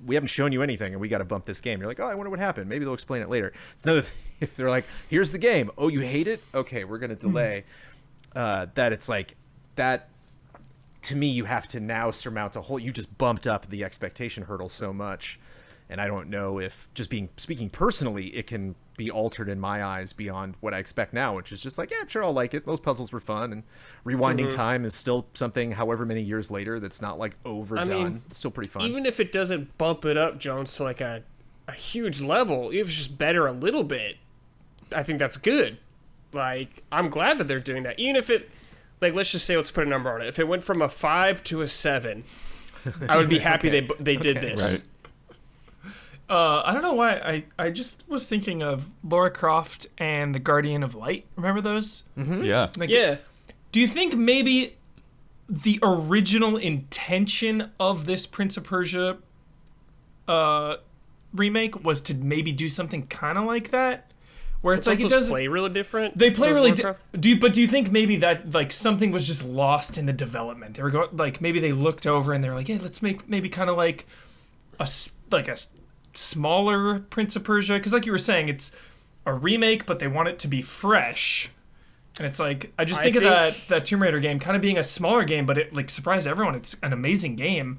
we haven't shown you anything and we got to bump this game. You're like, oh, I wonder what happened. Maybe they'll explain it later. It's another thing if they're like, here's the game. Oh, you hate it? Okay, we're going to delay. That it's like, that, to me, you have to now surmount you just bumped up the expectation hurdle so much. And I don't know if, speaking personally, it can be altered in my eyes beyond what I expect now, which is just like, yeah, sure, I'll like it. Those puzzles were fun, and rewinding time is still something, however many years later, that's not like overdone. I mean, it's still pretty fun. Even if it doesn't bump it up, Jones, to like a huge level, even if it's just better a little bit, I think that's good. Like, I'm glad that they're doing that. Even if it, like, let's just say, let's put a number on it. If it went from a 5 to a 7, I would be happy they did this. right. I don't know why. I just was thinking of Lara Croft and the Guardian of Light. Remember those? Mm-hmm. Yeah. Like, Yeah. Do you think maybe the original intention of this Prince of Persia remake was to maybe do something kind of like that? Where it's like it doesn't play really different. They play really do you think maybe that like something was just lost in the development? They were going like maybe they looked over and they were like, "Hey, let's make maybe kind of like a smaller Prince of Persia," because like you were saying, it's a remake, but they want it to be fresh. And it's like I think of that Tomb Raider game kind of being a smaller game, but it like surprised everyone. It's an amazing game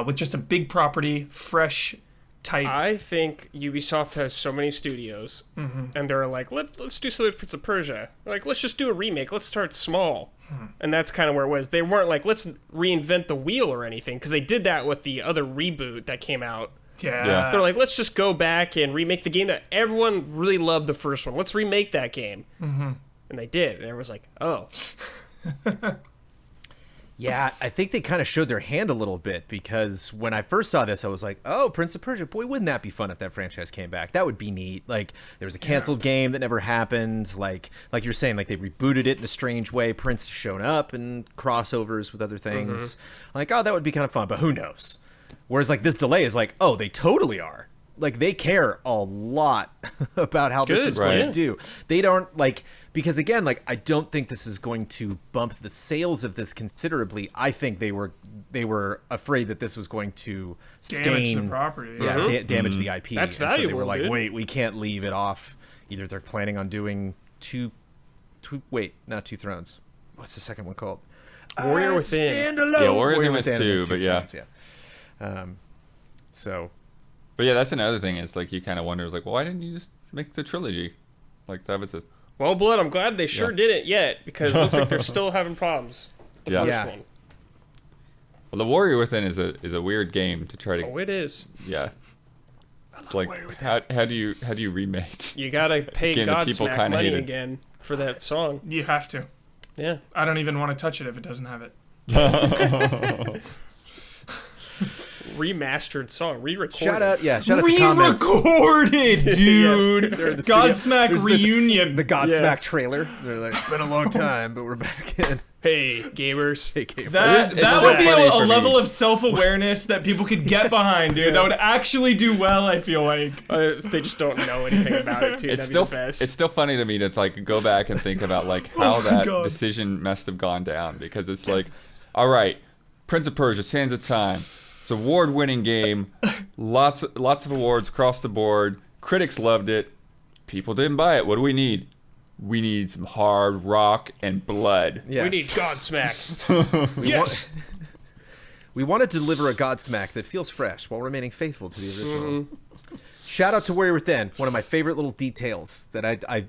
with just a big property, fresh type. I think Ubisoft has so many studios, and they're like, let's do something with Prince of Persia. They're like, let's just do a remake. Let's start small. And that's kind of where it was. They weren't like, let's reinvent the wheel or anything, because they did that with the other reboot that came out. Yeah. They're like, let's just go back and remake the game that everyone really loved the first one. Let's remake that game. And they did. And everyone's like, oh. Yeah, I think they kind of showed their hand a little bit, because when I first saw this, I was like, oh, Prince of Persia, boy, wouldn't that be fun if that franchise came back? That would be neat. Like, there was a canceled game that never happened. Like you're saying, like they rebooted it in a strange way. Prince has shown up and crossovers with other things. Like, oh, that would be kind of fun, but who knows? Whereas like this delay is like, oh, they totally are. Like they care a lot about how this is going to do. They don't like, because again, like I don't think this is going to bump the sales of this considerably. I think they were afraid that this was going to damage the property. Yeah, damage the IP. That's and valuable. So they were like, dude. wait, we can't leave it off. Either they're planning on doing not Two Thrones. What's the second one called? Warrior Within. Stand alone. Yeah, Warrior Within was 2, but yeah. Thrones, so. But yeah, that's another thing. Is like you kind of wonder, is like, well, why didn't you just make the trilogy? Like that was a. Well, Blood, I'm glad they sure didn't yet, because it looks like they're still having problems. The first one. Well, the Warrior Within is a weird game to try to. Oh, it is. Yeah. It's like how do you remake? You gotta pay Again, the people Godsmack kinda money hate it. again for that song. You have to. Yeah. I don't even want to touch it if it doesn't have it. Remastered song, re-recorded. Shout out to comments. Re-recorded, dude. They're in the studio. Godsmack There's reunion. The Godsmack trailer. They're like, it's been a long time, but we're back in. Hey, gamers. Hey, gamers. That still would be funny a for level me. of self-awareness that people could get behind, dude. That would actually do well, I feel like. They just don't know anything about it, too. It's That'd still be the best. it's still funny to me to like go back and think about like how my that God. decision must have gone down, because it's like, all right, Prince of Persia, Sands of Time. It's an award-winning game, lots of awards across the board. Critics loved it. People didn't buy it. What do we need? we need some hard rock and blood. Yes. We need Godsmack. Yes. We want to deliver a Godsmack that feels fresh while remaining faithful to the original. Shout out to Warrior Within, one of my favorite little details that I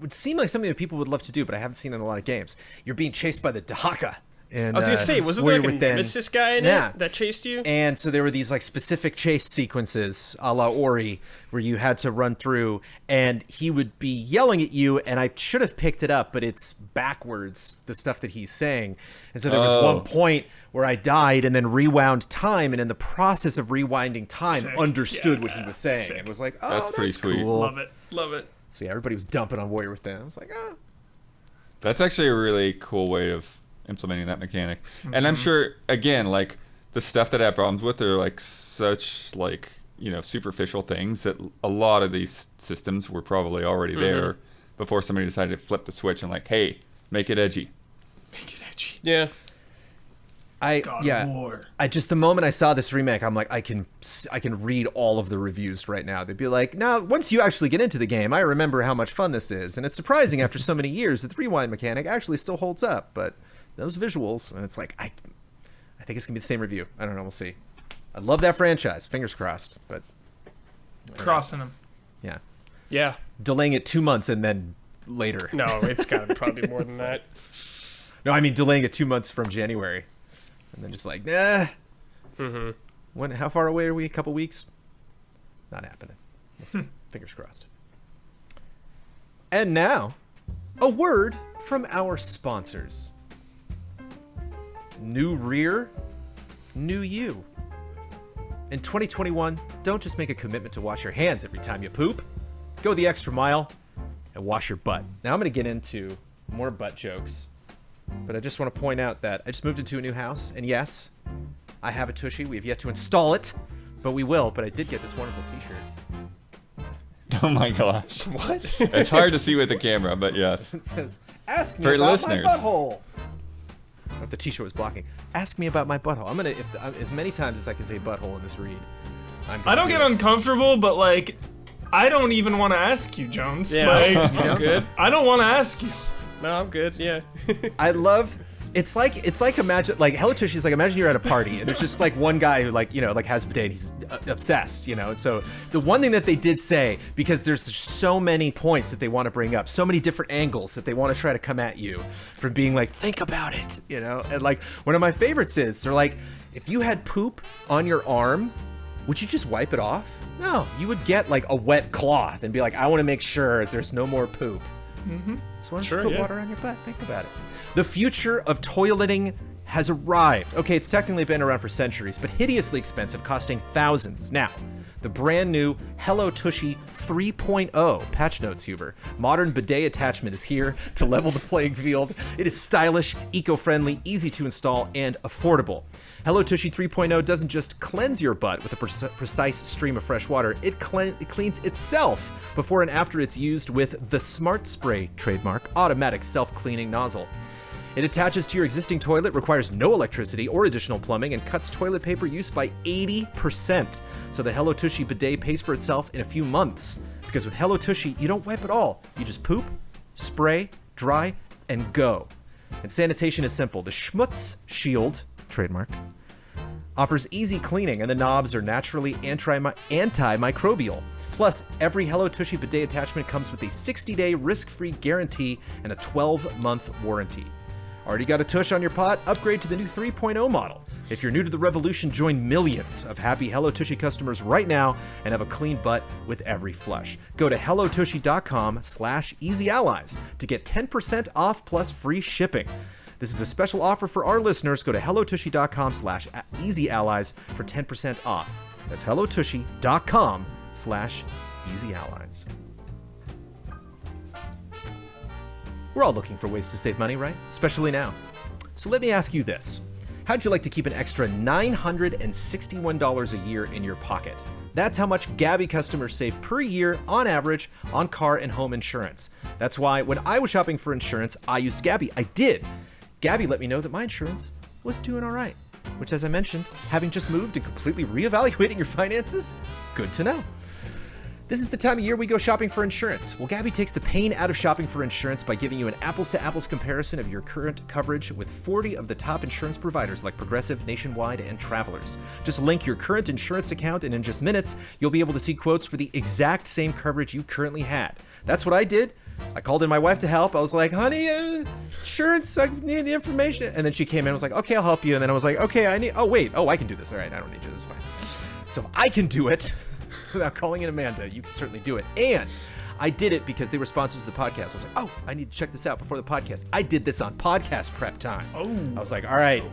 would seem like something that people would love to do, but I haven't seen in a lot of games. You're being chased by the Dahaka. And, I was gonna say, wasn't there like a Nemesis guy in it that chased you? And so there were these like specific chase sequences, a la Ori, where you had to run through, and he would be yelling at you, and I should have picked it up, but it's backwards, the stuff that he's saying. And so there was one point where I died and then rewound time, and in the process of rewinding time, understood what he was saying. And was like, oh, that's pretty sweet. Cool. Love it. So yeah, everybody was dumping on Warrior Within. I was like, ah. That's actually a really cool way of implementing that mechanic. And I'm sure, again, like, the stuff that I have problems with are like such like, you know, superficial things that a lot of these systems were probably already there before somebody decided to flip the switch and like, hey, make it edgy. Yeah. God of War. I just, the moment I saw this remake, I'm like, I can read all of the reviews right now. They'd be like, now, once you actually get into the game, I remember how much fun this is. And it's surprising after so many years that the rewind mechanic actually still holds up. But those visuals, and it's like, I think it's going to be the same review. I don't know. We'll see. I love that franchise. Fingers crossed. But Crossing them. Yeah. Yeah. Delaying it 2 months and then later. No, it's got to probably more than that. No, I mean delaying it 2 months from January. And then just like, nah. How far away are we? A couple weeks? Not happening. We'll see. Fingers crossed. And now, a word from our sponsors. New rear, new you. In 2021, don't just make a commitment to wash your hands every time you poop. Go the extra mile and wash your butt. Now I'm going to get into more butt jokes. But I just want to point out that I just moved into a new house, and yes, I have a Tushy. We have yet to install it, but we will. But I did get this wonderful t-shirt. Oh my gosh. What? It's hard to see with the camera, but yes. It says, ask me For about listeners. my butthole. If the t-shirt was blocking, ask me about my butthole. I'm going to, as many times as I can say butthole in this read, I don't get uncomfortable, but like, I don't even want to ask you, Jones. Yeah, Like, I'm good. I don't want to ask you. No, I'm good. Yeah. I love. It's like imagine like Hello Tushy's like imagine you're at a party and there's just like one guy who like, you know, like has a bidet and he's obsessed, you know. And so the one thing that they did say, because there's so many points that they want to bring up, so many different angles that they want to try to come at you for being like, think about it, you know. And like one of my favorites is they're like, if you had poop on your arm, would you just wipe it off? No, you would get like a wet cloth and be like, I want to make sure there's no more poop. So why don't you put water on your butt? Think about it. The future of toileting has arrived. Okay, it's technically been around for centuries, but hideously expensive, costing thousands. Now, the brand new Hello Tushy 3.0, patch notes Huber, modern bidet attachment is here to level the playing field. It is stylish, eco-friendly, easy to install, and affordable. Hello Tushy 3.0 doesn't just cleanse your butt with a precise stream of fresh water, it cleans itself before and after it's used with the Smart Spray trademark automatic self-cleaning nozzle. It attaches to your existing toilet, requires no electricity or additional plumbing, and cuts toilet paper use by 80%. So the Hello Tushy bidet pays for itself in a few months. Because with Hello Tushy, you don't wipe at all. You just poop, spray, dry, and go. And sanitation is simple. The Schmutz Shield, trademark, offers easy cleaning, and the knobs are naturally antimicrobial. Plus, every Hello Tushy bidet attachment comes with a 60-day risk-free guarantee and a 12-month warranty. Already got a tush on your pot? Upgrade to the new 3.0 model. If you're new to the revolution, join millions of happy Hello Tushy customers right now and have a clean butt with every flush. Go to hellotushy.com/easyallies to get 10% off plus free shipping. This is a special offer for our listeners. Go to hellotushy.com/easyallies for 10% off. That's hellotushy.com/easyallies. We're all looking for ways to save money, right? Especially now. So let me ask you this. How'd you like to keep an extra $961 a year in your pocket? That's how much Gabby customers save per year on average on car and home insurance. That's why when I was shopping for insurance, I used Gabby. I did. Gabby let me know that my insurance was doing all right. Which, as I mentioned, having just moved and completely reevaluating your finances, good to know. This is the time of year we go shopping for insurance. Well, Gabby takes the pain out of shopping for insurance by giving you an apples-to-apples comparison of your current coverage with 40 of the top insurance providers like Progressive, Nationwide, and Travelers. Just link your current insurance account, and in just minutes, you'll be able to see quotes for the exact same coverage you currently had. That's what I did. I called in my wife to help. I was like, honey, insurance, I need the information. And then she came in and was like, okay, I'll help you. And then I was like, okay, I can do this. All right, I don't need you. This is fine. So if I can do it without calling in Amanda, you can certainly do it. And I did it because they were sponsors of the podcast. I was like, oh, I need to check this out before the podcast. I did this on podcast prep time. Oh. I was like, all right,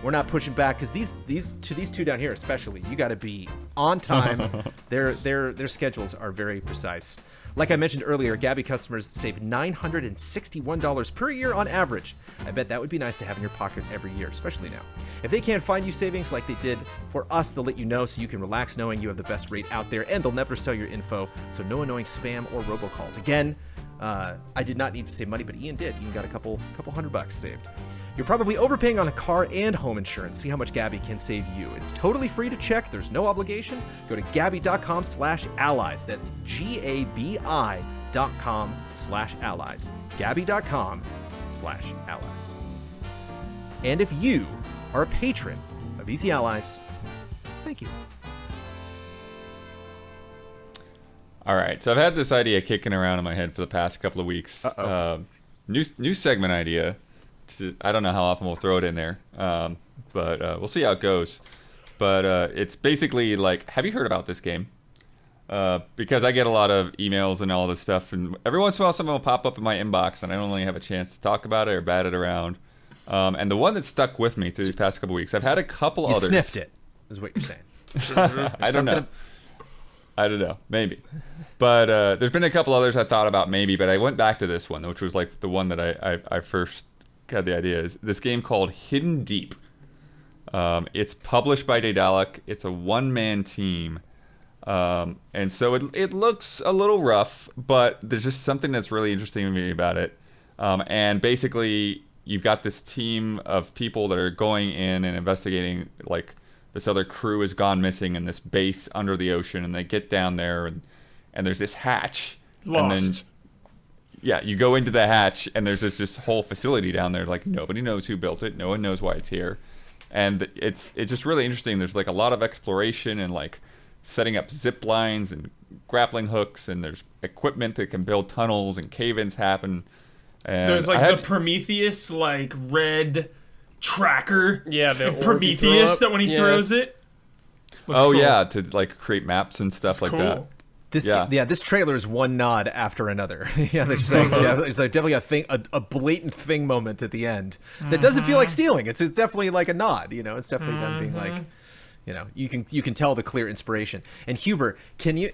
we're not pushing back because these two down here especially, you got to be on time. Their schedules are very precise. Like I mentioned earlier, Gabby customers save $961 per year on average. I bet that would be nice to have in your pocket every year, especially now. If they can't find you savings like they did for us, they'll let you know so you can relax knowing you have the best rate out there, and they'll never sell your info, so no annoying spam or robocalls. Again, I did not need to save money, but Ian did. Ian got a couple $100 saved. You're probably overpaying on a car and home insurance. See how much Gabby can save you. It's totally free to check. There's no obligation. Go to Gabby.com/allies. That's GABI.com/allies. Gabby.com/allies. And if you are a patron of Easy Allies, thank you. All right, so I've had this idea kicking around in my head for the past couple of weeks. New segment idea. I don't know how often we'll throw it in there, but we'll see how it goes. But it's basically like, have you heard about this game? Because I get a lot of emails and all this stuff, and every once in a while something will pop up in my inbox, and I don't really have a chance to talk about it or bat it around. And the one that stuck with me through these past couple of weeks, I've had a couple others. You sniffed it, is what you're saying. I don't know. Maybe. But there's been a couple others I thought about maybe, but I went back to this one, which was like the one that I first got the idea. Is this game called Hidden Deep. It's published by Daedalic. It's a one-man team. And so it looks a little rough, but there's just something that's really interesting to me about it. And basically, you've got this team of people that are going in and investigating, like, this other crew has gone missing in this base under the ocean, and they get down there, and there's this hatch. Lost. And then, yeah, you go into the hatch, and there's this whole facility down there. Like, nobody knows who built it. No one knows why it's here. And it's just really interesting. There's, like, a lot of exploration and, like, setting up zip lines and grappling hooks, and there's equipment that can build tunnels, and cave-ins happen. And there's, like, the Prometheus, like, red tracker. Yeah, the Prometheus that when he throws it. Cool. Yeah, to like create maps and stuff like that. This trailer is one nod after another. Yeah, there's like definitely a blatant thing moment at the end that doesn't feel like stealing. It's definitely like a nod. You know, it's definitely them being like, you know, you can tell the clear inspiration. And Huber, can you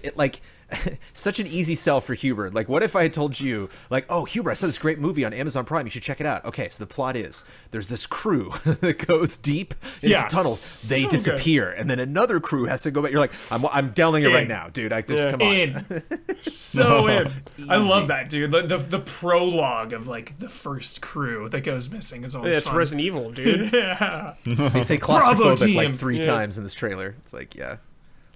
such an easy sell for Huber. Like, what if I had told you, like, oh, Huber, I saw this great movie on Amazon Prime. You should check it out. Okay, so the plot is there's this crew that goes deep into tunnels. They disappear, and then another crew has to go back. You're like, I'm telling you right now, dude. Come on. So in. I love that, dude. The prologue of like the first crew that goes missing is always it's fun. Resident Evil, dude. Yeah. They say claustrophobic like 3 times in this trailer. It's like, yeah.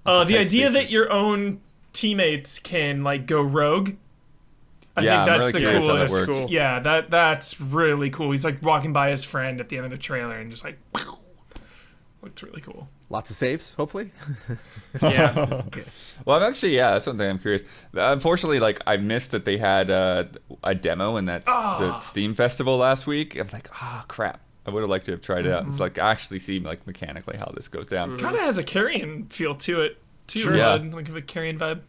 The idea that your own teammates can like go rogue. I think that's really the coolest. Cool. Yeah, that's really cool. He's like walking by his friend at the end of the trailer and just like looks really cool. Lots of saves, hopefully. Yeah. Well, I'm actually, that's something I'm curious. Unfortunately, like, I missed that they had a demo in the Steam Festival last week. I was like, crap. I would have liked to have tried it out. It's like actually see like mechanically how this goes down. Kind of has a Carrion feel to it. Sure. Yeah. Like a Carrion vibe.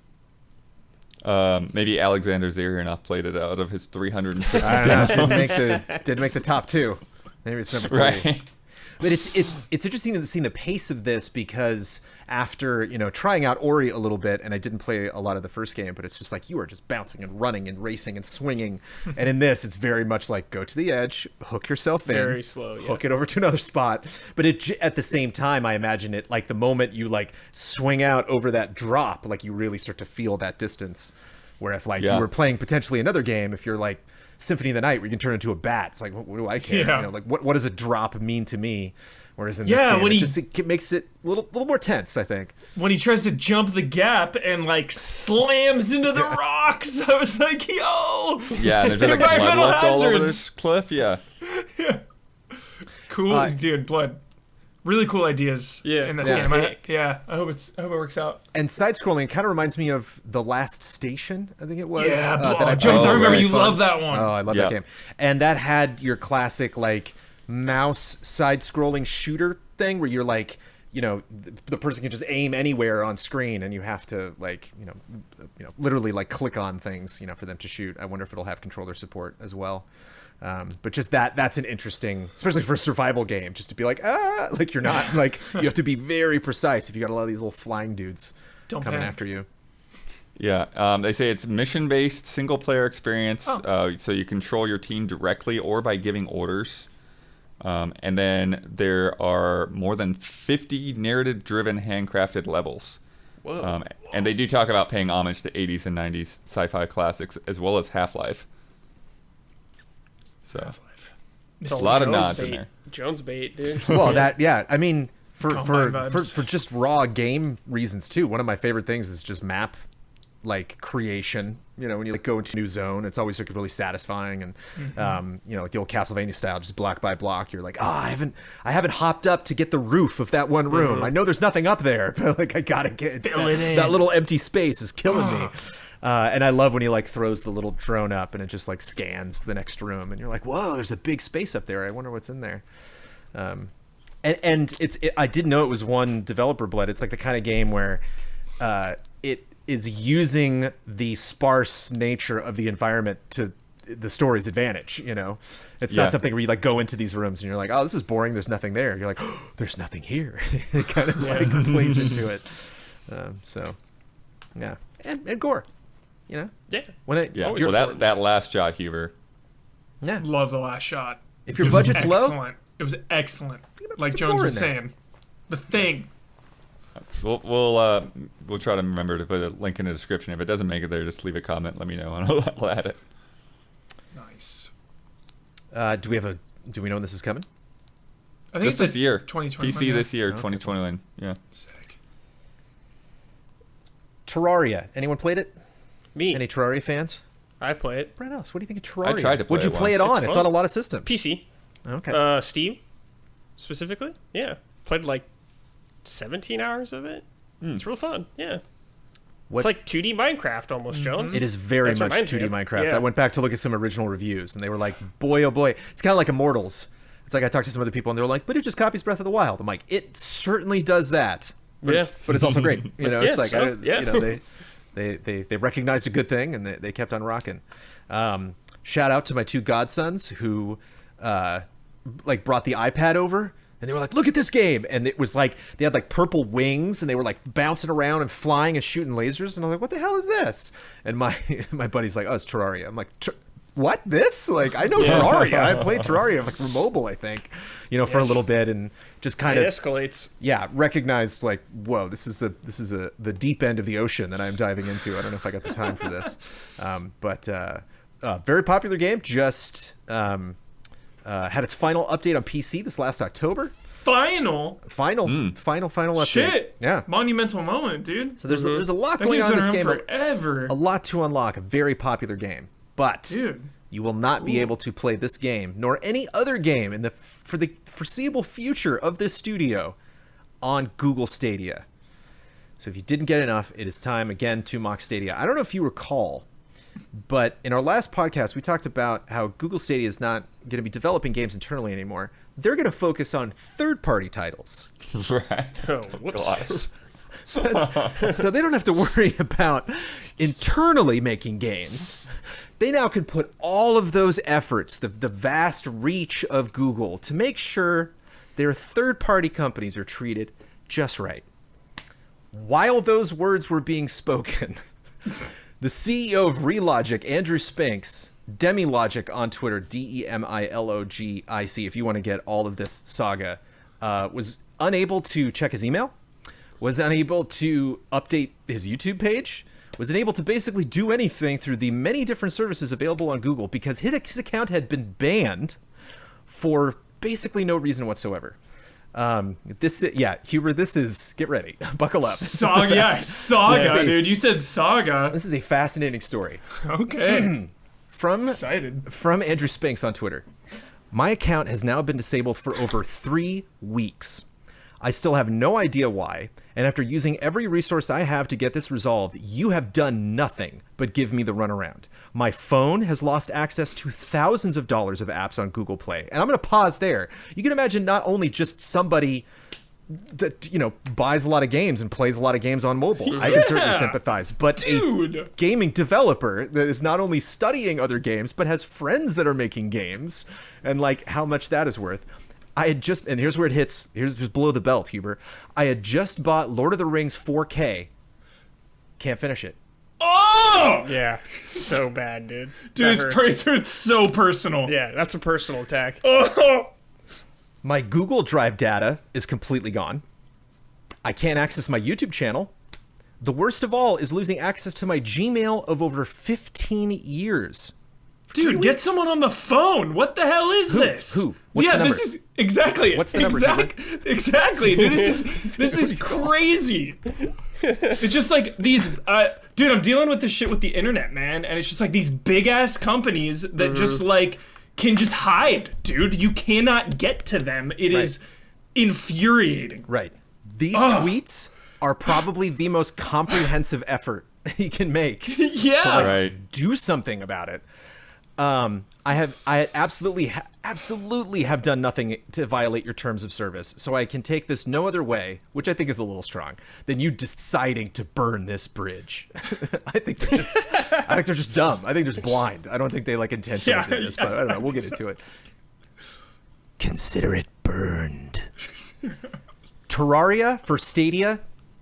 Maybe Alexander Zarianov played it out of his 350. I don't know. Didn't make the top 2. Maybe it's number 3. Right. But it's interesting seeing the pace of this because after, you know, trying out Ori a little bit, and I didn't play a lot of the first game, but it's just like you are just bouncing and running and racing and swinging. And in this, it's very much like go to the edge, hook yourself in, very slow, hook it over to another spot. But at the same time, I imagine it like the moment you like swing out over that drop, like you really start to feel that distance. Where if like Yeah. you were playing potentially another game, if you're like Symphony of the Night where you can turn into a bat, it's like, what do I care? Yeah. You know, like what does a drop mean to me? Whereas in this Yeah, game, when it makes it a little more tense, I think. When he tries to jump the gap and like slams into the rocks, I was like, yo! Yeah, and there's like Environmental blood left all over hazards. this cliff. Yeah. Cool, dude, blood. Really cool ideas in this Yeah. game. I hope it works out. And side-scrolling kind of reminds me of The Last Station, I think it was. Yeah, that I Jones, played. I remember very you fun. love that one. Oh, I love Yeah. that game. And that had your classic like mouse side-scrolling shooter thing where you're like, you know, the person can just aim anywhere on screen, and you have to like, you know, literally like click on things, you know, for them to shoot. I wonder if it'll have controller support as well. But just that's an interesting, especially for a survival game, just to be like, like you're not like, you have to be very precise if you got a lot of these little flying dudes Don't coming panic. after you. Yeah, they say it's mission-based, single-player experience, so you control your team directly or by giving orders. And then there are more than 50 narrative-driven, handcrafted levels. Whoa. And they do talk about paying homage to 80s and 90s sci-fi classics, as well as Half-Life. So, Half-Life. a lot of Jones nods in bait. there. Jones bait, dude. Well, I mean, for Combine vibes. for just raw game reasons too. One of my favorite things is just map like creation. You know, when you like go into a new zone, it's always like really satisfying. And you know, like the old Castlevania style, just block by block. You're like, I haven't hopped up to get the roof of that one room. I know there's nothing up there, but like I gotta get Fill it in. that little empty space is killing me. And I love when he like throws the little drone up and it just like scans the next room, and you're like, whoa, there's a big space up there. I wonder what's in there. And I didn't know it was one developer, Blood. It's like the kind of game where it is using the sparse nature of the environment to the story's advantage. You know, it's Yeah. not something where you like go into these rooms and you're like, oh, this is boring. There's nothing there. You're like, oh, there's nothing here. It kind of like plays into it. So, yeah, and gore. You know, Yeah. when it Yeah, Always well, important. that last shot, Huber. yeah, Love the last shot. if your It was budget's low, excellent. It was excellent. Like some Jones gore was in there. saying. The thing. We'll try to remember to put a link in the description. If it doesn't make it there, just leave a comment. Let me know, and I'll add it. Nice. do we know when this is coming? I think Just it's this year. 2020. PC this year, Okay. 2021. Yeah. Sick. Terraria. Anyone played it? Me. Any Terraria fans? I've played Brent Ellis, what do you think of Terraria? tried to play Would you it play it once. on? It's It's fun. on a lot of systems. PC. Okay. Steam, specifically. Yeah. Played like 17 hours of it. It's real fun. Yeah. What- It's like 2D Minecraft almost, Jones. It is very That's what much reminds me 2D of. Minecraft. Yeah. I went back to look at some original reviews, and they were like, boy, oh boy. It's kind of like Immortals. It's like I talked to some other people, and they were like, but it just copies Breath of the Wild. I'm like, it certainly does that. But, Yeah. But it's also great. You know, Yeah, it's like, so, yeah. you know, they recognized a good thing, and they kept on rocking. Shout out to my two godsons who like brought the iPad over, and they were like, look at this game. And it was like they had like purple wings, and they were like bouncing around and flying and shooting lasers, and I'm like, what the hell is this? And my buddy's like, oh, it's Terraria. I'm like, what, this? Like, I know Terraria. I played Terraria like for mobile, I think, you know, for a little bit, and just kind It of escalates. recognized like, whoa, this is the deep end of the ocean that I'm diving into. I don't know if I got the time for this. But very popular game. Just had its final update on PC this last October. Final update. Shit. Yeah. Monumental moment, dude. So there's a lot That going game's on in been this around game. forever. A lot to unlock. A very popular game, but Dude. you will not be able to play this game nor any other game for the foreseeable future of this studio on Google Stadia. So if you didn't get enough, it is time again to mock Stadia. I don't know if you recall, but in our last podcast, we talked about how Google Stadia is not going to be developing games internally anymore. They're going to focus on third-party titles. Right. Oh, whoops. So they don't have to worry about internally making games. They now can put all of those efforts, the vast reach of Google, to make sure their third-party companies are treated just right. While those words were being spoken, the CEO of Relogic, Andrew Spinks, Demilogic on Twitter, Demilogic, if you want to get all of this saga, was unable to check his email, was unable to update his YouTube page, was unable to basically do anything through the many different services available on Google because his account had been banned for basically no reason whatsoever. Huber, this is, get ready, buckle up. Saga, dude. You said saga. This is a fascinating story. Okay. Excited. From Andrew Spinks on Twitter. My account has now been disabled for over 3 weeks. I still have no idea why, and after using every resource I have to get this resolved, you have done nothing but give me the runaround. My phone has lost access to thousands of dollars of apps on Google Play. And I'm going to pause there. You can imagine not only just somebody that, buys a lot of games and plays a lot of games on mobile. Yeah. I can certainly sympathize. But a gaming developer that is not only studying other games, but has friends that are making games, and how much that is worth. I had just, and here's where it hits, here's just below the belt, Huber. I had just bought Lord of the Rings 4K. Can't finish it. Oh! Yeah, so bad, dude. Dude, it's so personal. Yeah, that's a personal attack. Oh! My Google Drive data is completely gone. I can't access my YouTube channel. The worst of all is losing access to my Gmail of over 15 years. Dude, get someone on the phone. What the hell is this? Who? What's the number? This is exactly it. What's the number? Exactly, dude. This is crazy. It's just like these, dude. I'm dealing with this shit with the internet, man, and it's just like these big ass companies that just can just hide, dude. You cannot get to them. It is infuriating. Right. These tweets are probably the most comprehensive effort he can make. Yeah. To do something about it. I absolutely have done nothing to violate your terms of service, so I can take this no other way, which I think is a little strong, than you deciding to burn this bridge. I think they're just dumb. I think they're just blind. I don't think they intentionally did this, but I don't know. We'll get into it. Consider it burned. Terraria for Stadia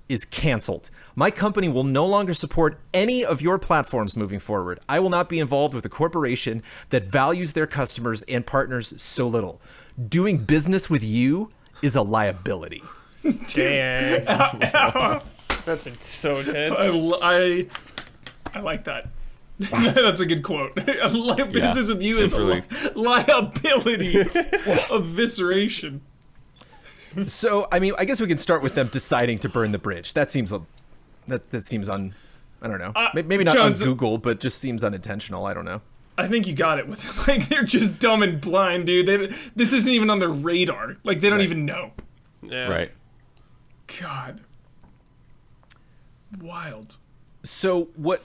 is canceled. My company will no longer support any of your platforms moving forward. I will not be involved with a corporation that values their customers and partners so little. Doing business with you is a liability. Damn. That's so intense. I like that. That's a good quote. Business with you is a liability. Evisceration. So, I guess we can start with them deciding to burn the bridge. That seems that seems I don't know. Maybe not on Google, but just seems unintentional. I don't know. I think you got it with they're just dumb and blind, dude. This isn't even on their radar. They don't even know. Yeah. Right. God. Wild. So what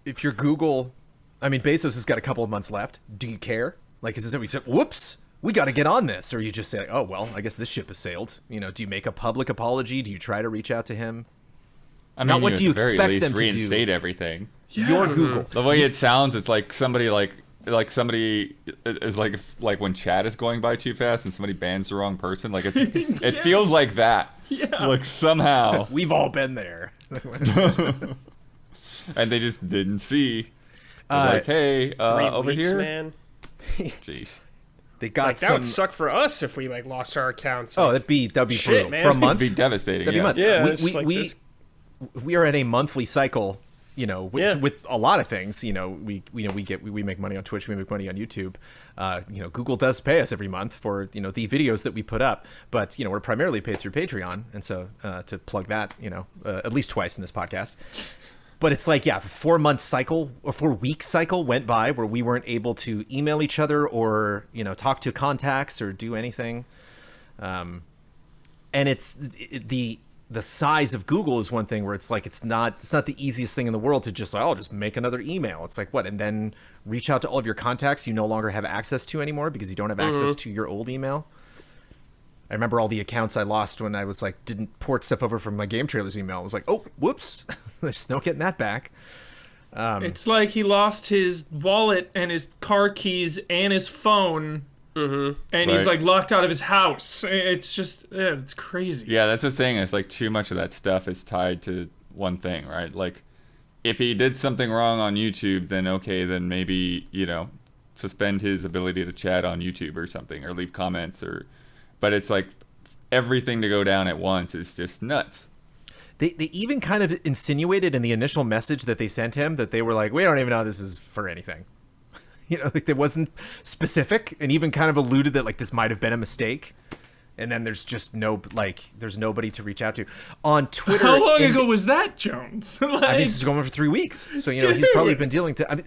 if you're Google? Bezos has got a couple of months left. Do you care? Is this whoops? We got to get on this, or you just say, oh well, I guess this ship has sailed. Do you make a public apology? Do you try to reach out to him? Not what do you expect them to do? Reinstate everything. Yeah. Your Google. The way it sounds, it's like somebody somebody is like when chat is going by too fast and somebody bans the wrong person. It feels like that. Yeah. Somehow we've all been there. And they just didn't see. Hey, 3 over weeks, here, man. Jeez. They got that would suck for us if we lost our accounts. That'd be brutal. Man. For a month. It'd be devastating. That'd be a month. Yeah, we are in a monthly cycle, with a lot of things. We make money on Twitch, we make money on YouTube. Google does pay us every month for the videos that we put up, but we're primarily paid through Patreon, and so to plug that, at least twice in this podcast. But it's 4-month cycle or 4-week cycle went by where we weren't able to email each other or talk to contacts or do anything. And it's the size of Google is one thing where it's not the easiest thing in the world to just I'll just make another email. It's what, and then reach out to all of your contacts you no longer have access to anymore because you don't have access to your old email. I remember all the accounts I lost when I was didn't port stuff over from my Game Trailers email. I was oh, whoops. There's no getting that back. It's like he lost his wallet and his car keys and his phone. And he's locked out of his house. It's just, it's crazy. Yeah, that's the thing. It's too much of that stuff is tied to one thing, right? If he did something wrong on YouTube, then okay, then maybe, suspend his ability to chat on YouTube or something, or leave comments, but it's everything to go down at once is just nuts. They even kind of insinuated in the initial message that they sent him that they were like, we don't even know how this is for anything. Like it wasn't specific, and even kind of alluded that like this might have been a mistake. And then there's just there's nobody to reach out to on Twitter. How long ago was that, Jones? I mean, this is going on for 3 weeks, so he's probably been dealing to. I mean,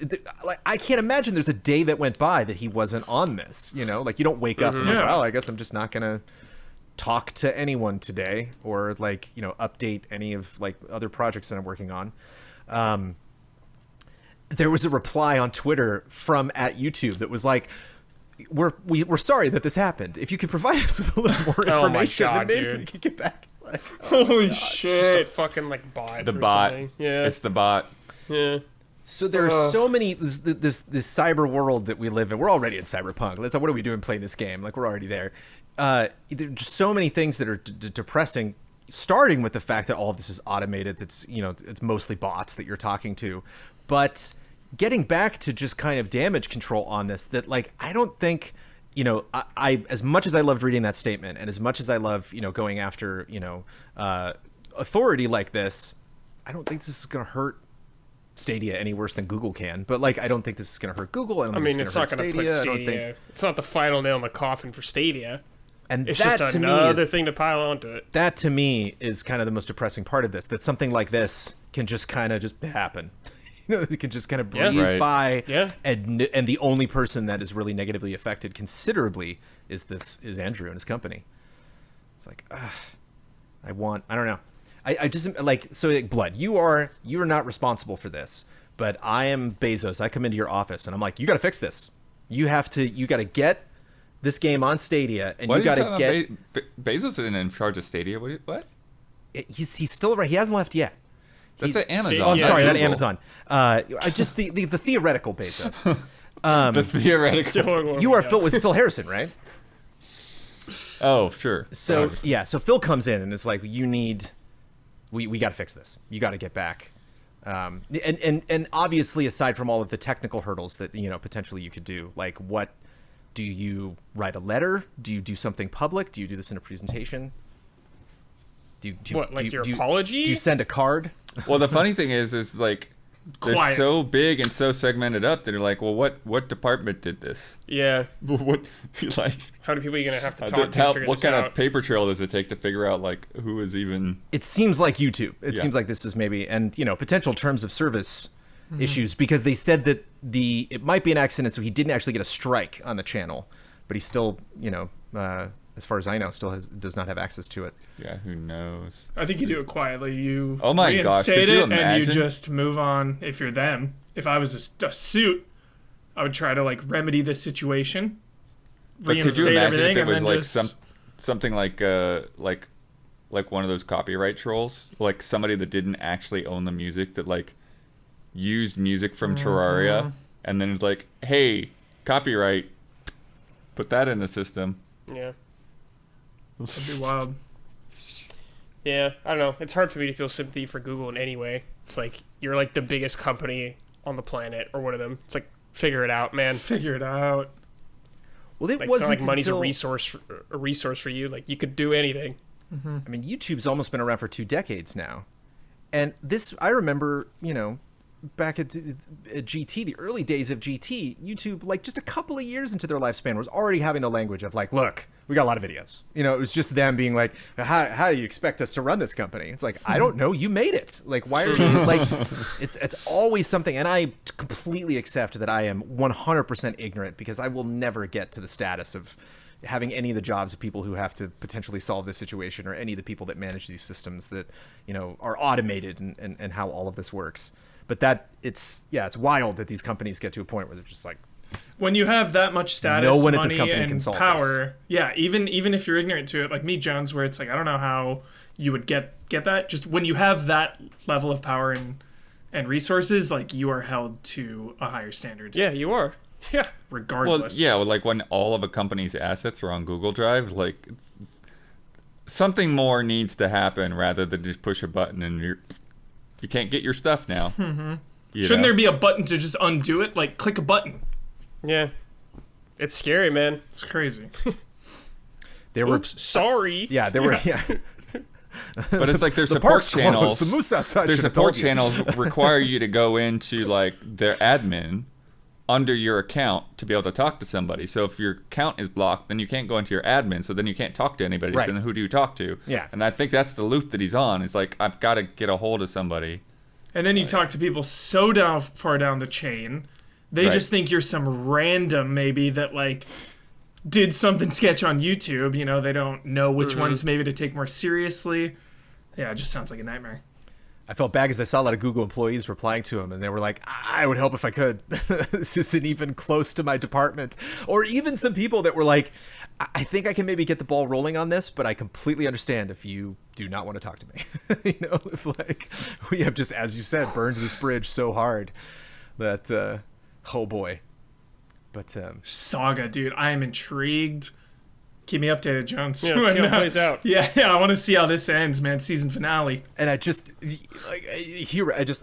I can't imagine there's a day that went by that he wasn't on this. Like you don't wake up and like, well, I guess I'm just not gonna talk to anyone today, or update any of other projects that I'm working on. There was a reply on Twitter from @YouTube that was like, we're sorry that this happened. If you could provide us with a little more information, God, then maybe dude. we could get back. Holy It's shit! just a fucking bot. The or bot. something. Yeah. It's the bot. Yeah. So there are so many this cyber world that we live in. We're already in cyberpunk. What are we doing playing this game? We're already there. There are just so many things that are depressing. Starting with the fact that all of this is automated. That's it's mostly bots that you're talking to, but getting back to just kind of damage control on this, that I don't think, I as much as I loved reading that statement, and as much as I love, going after, authority like this, I don't think this is going to hurt Stadia any worse than Google can. But I don't think this is going to hurt Google. I mean, it's not going to put Stadia. It's not the final nail in the coffin for Stadia. And it's that just to another me thing to pile onto it. That to me is kind of the most depressing part of this. That something like this can just kind of just happen. It can just kind of breeze by, and the only person that is really negatively affected considerably is Andrew and his company. It's I don't know. I just Blood, you're not responsible for this, but I am Bezos. I come into your office and I'm like, you got to fix this. You got to get this game on Stadia, and you got to get. Bezos isn't in charge of Stadia. What? He's still right. He hasn't left yet. That's at Amazon. Oh, I'm sorry, not Amazon. Just the theoretical Bezos. The theoretical. You are Phil. Was Phil Harrison, right? Oh, sure. So so Phil comes in and it's like, we got to fix this. You got to get back. And obviously, aside from all of the technical hurdles that potentially you could do, what do you write a letter? Do you do something public? Do you do this in a presentation? Your apology? Do you send a card? Well, the funny thing is they're so big and so segmented up that you're like, well, what department did this? Yeah. What How many people are you gonna have to talk to figure what this kind out? of paper trail does it take to figure out who is even? It seems like YouTube. It seems like this is maybe potential terms of service issues, because they said that it might be an accident, so he didn't actually get a strike on the channel, but he still as far as I know, does not have access to it. Yeah, who knows? I think you do it quietly. You oh my gosh, could you imagine? And you just move on. If you're them, if I was a suit, I would try to remedy the situation. But could you imagine if it was something like one of those copyright trolls, somebody that didn't actually own the music, that used music from Terraria, and then it's like, hey, copyright, put that in the system. Yeah. That'd be wild. Yeah, I don't know. It's hard for me to feel sympathy for Google in any way. It's you're the biggest company on the planet, or one of them. It's figure it out, man. Figure it out. Well, it wasn't money's until... a resource for you. You could do anything. Mm-hmm. I mean, YouTube's almost been around for 2 decades now, and this I remember. Back at GT, the early days of GT, YouTube, just a couple of years into their lifespan, was already having the language of look, we got a lot of videos. It was just them being like, how do you expect us to run this company? It's I don't know, you made it. Why are you it's always something. And I completely accept that I am 100% ignorant, because I will never get to the status of having any of the jobs of people who have to potentially solve this situation, or any of the people that manage these systems that are automated, and how all of this works. But it's wild that these companies get to a point where they're just when you have that much status, no one money, at this company and can solve power. This. Yeah, even if you're ignorant to it, like me, Jones, where it's I don't know how you would get that. Just when you have that level of power and resources, you are held to a higher standard. Yeah, you are. Yeah, regardless. Well, yeah, when all of a company's assets are on Google Drive, something more needs to happen rather than just push a button and you can't get your stuff now. Mm-hmm. Shouldn't there be a button to just undo it? Click a button. Yeah. It's scary, man. It's crazy. Sorry. Yeah, there were. Yeah. But it's like their the support park's channels. closed. The moose outside. Their should have support told you. channels require you to go into like their admin under your account to be able to talk to somebody. So if your account is blocked, then you can't go into your admin. So then you can't talk to anybody. Right. So then who do you talk to? Yeah. And I think that's the loop that he's on. It's like, I've got to get a hold of somebody. And then you talk to people so far down the chain, they Right. just think you're some random maybe that like did something sketch on YouTube. You know, they don't know which ones maybe to take more seriously. Yeah, it just sounds like a nightmare. I felt bad because I saw a lot of Google employees replying to him, and they were like, I would help if I could. This isn't even close to my department. Or even some people that were like, I think I can maybe get the ball rolling on this, but I completely understand if you do not want to talk to me. You know, if like we have just, as you said, burned this bridge so hard that, oh boy. But Saga, dude, I am intrigued. Keep me updated, Jones. Yeah, let's see how it plays out. Yeah, I want to see how this ends, man. Season finale. and I just like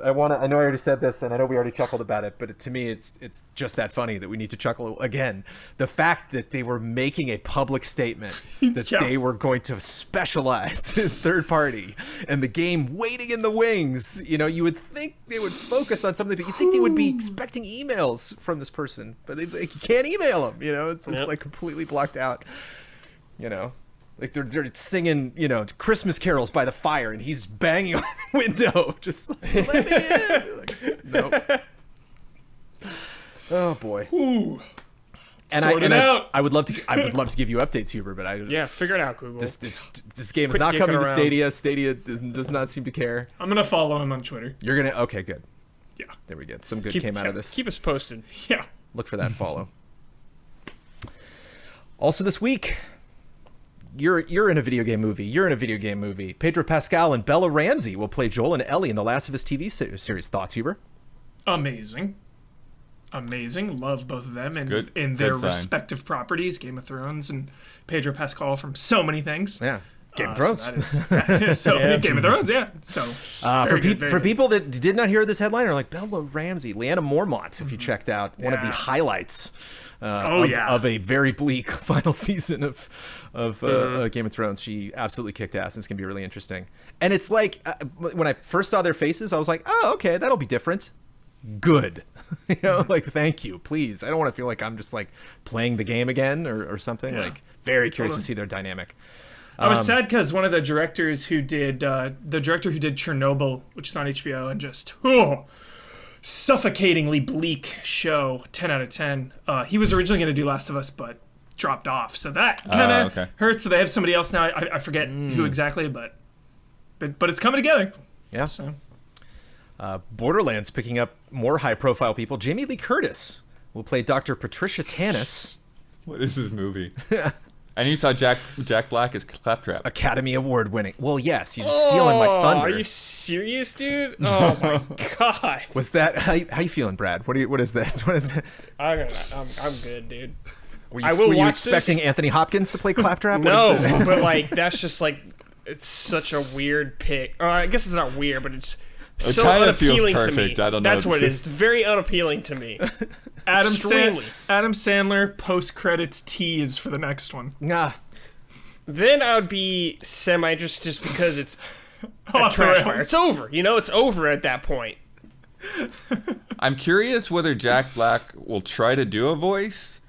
I want to. I know I already said this, and I know we already chuckled about it, but to me, it's just that funny that we need to chuckle again. The fact that they were making a public statement that Yeah. they were going to specialize in third party, and the game waiting in the wings. You know, you would think they would focus on something, but you think they would be expecting emails from this person, but you can't email them. You know, it's just like completely blocked out. You know, like they're singing, you know, Christmas carols by the fire, and he's banging on the window, just like, let me in. Like, nope. Oh boy. Ooh. And Sort it out. I would love to give you updates, Huber, but Yeah, figure it out, Google. this game is Quit not dicking coming to around. Stadia. Stadia does not seem to care. I'm going to follow him on Twitter. You're gonna okay, good. Yeah. There we go. Some good came out of this. Keep us posted. Yeah. Look for that follow. Also this week, you're in a video game movie. You're in a video game movie. Pedro Pascal and Bella Ramsey will play Joel and Ellie in the Last of Us TV series. Thoughts, Huber? Amazing. Love both of them and Good- in their good sign. respective properties, Game of Thrones and Pedro Pascal from so many things. Yeah. Game of So Thrones. that is so Yeah. Game of Thrones, yeah. So For people that did not hear this headline are like Bella Ramsey, Leanna Mormont, if you checked out one of the Yeah. highlights Oh, yeah. of a very bleak final season of Game of Thrones. She absolutely kicked ass, and it's going to be really interesting. And it's like, when I first saw their faces, I was like, oh, okay, that'll be different. Good. You know, like, thank you, please. I don't want to feel like I'm just like playing the game again or something. Yeah. Like, very curious to Totally. see their dynamic. I was sad because one of the directors who did Chernobyl, which is on HBO, and just suffocatingly bleak show, 10 out of 10. He was originally going to do Last of Us, but dropped off. So that kind of okay. hurts. So they have somebody else now. I forget who exactly, but it's coming together. Yeah. So Borderlands picking up more high-profile people. Jamie Lee Curtis will play Dr. Patricia Tannis, What is this movie? And you saw Jack Black as Claptrap. Academy Award winning. Well, yes, you're stealing my thunder. Are you serious, dude? Oh my god. Was that how you feeling, Brad? What is this? What is that? I'm good, dude. Were you, I will were you watch expecting this. Anthony Hopkins to play Claptrap? No, but like that's just like it's such a weird pick. I guess it's not weird, but it's so kinda feels unappealing to me. perfect. I don't know. That's what it is. It's very unappealing to me. Adam Extremely. Sandler post-credits tease for the next one. Nah. Then I would be semi-interested just because it's Off the trash rails. fire. It's over. You know, it's over at that point. I'm curious whether Jack Black will try to do a voice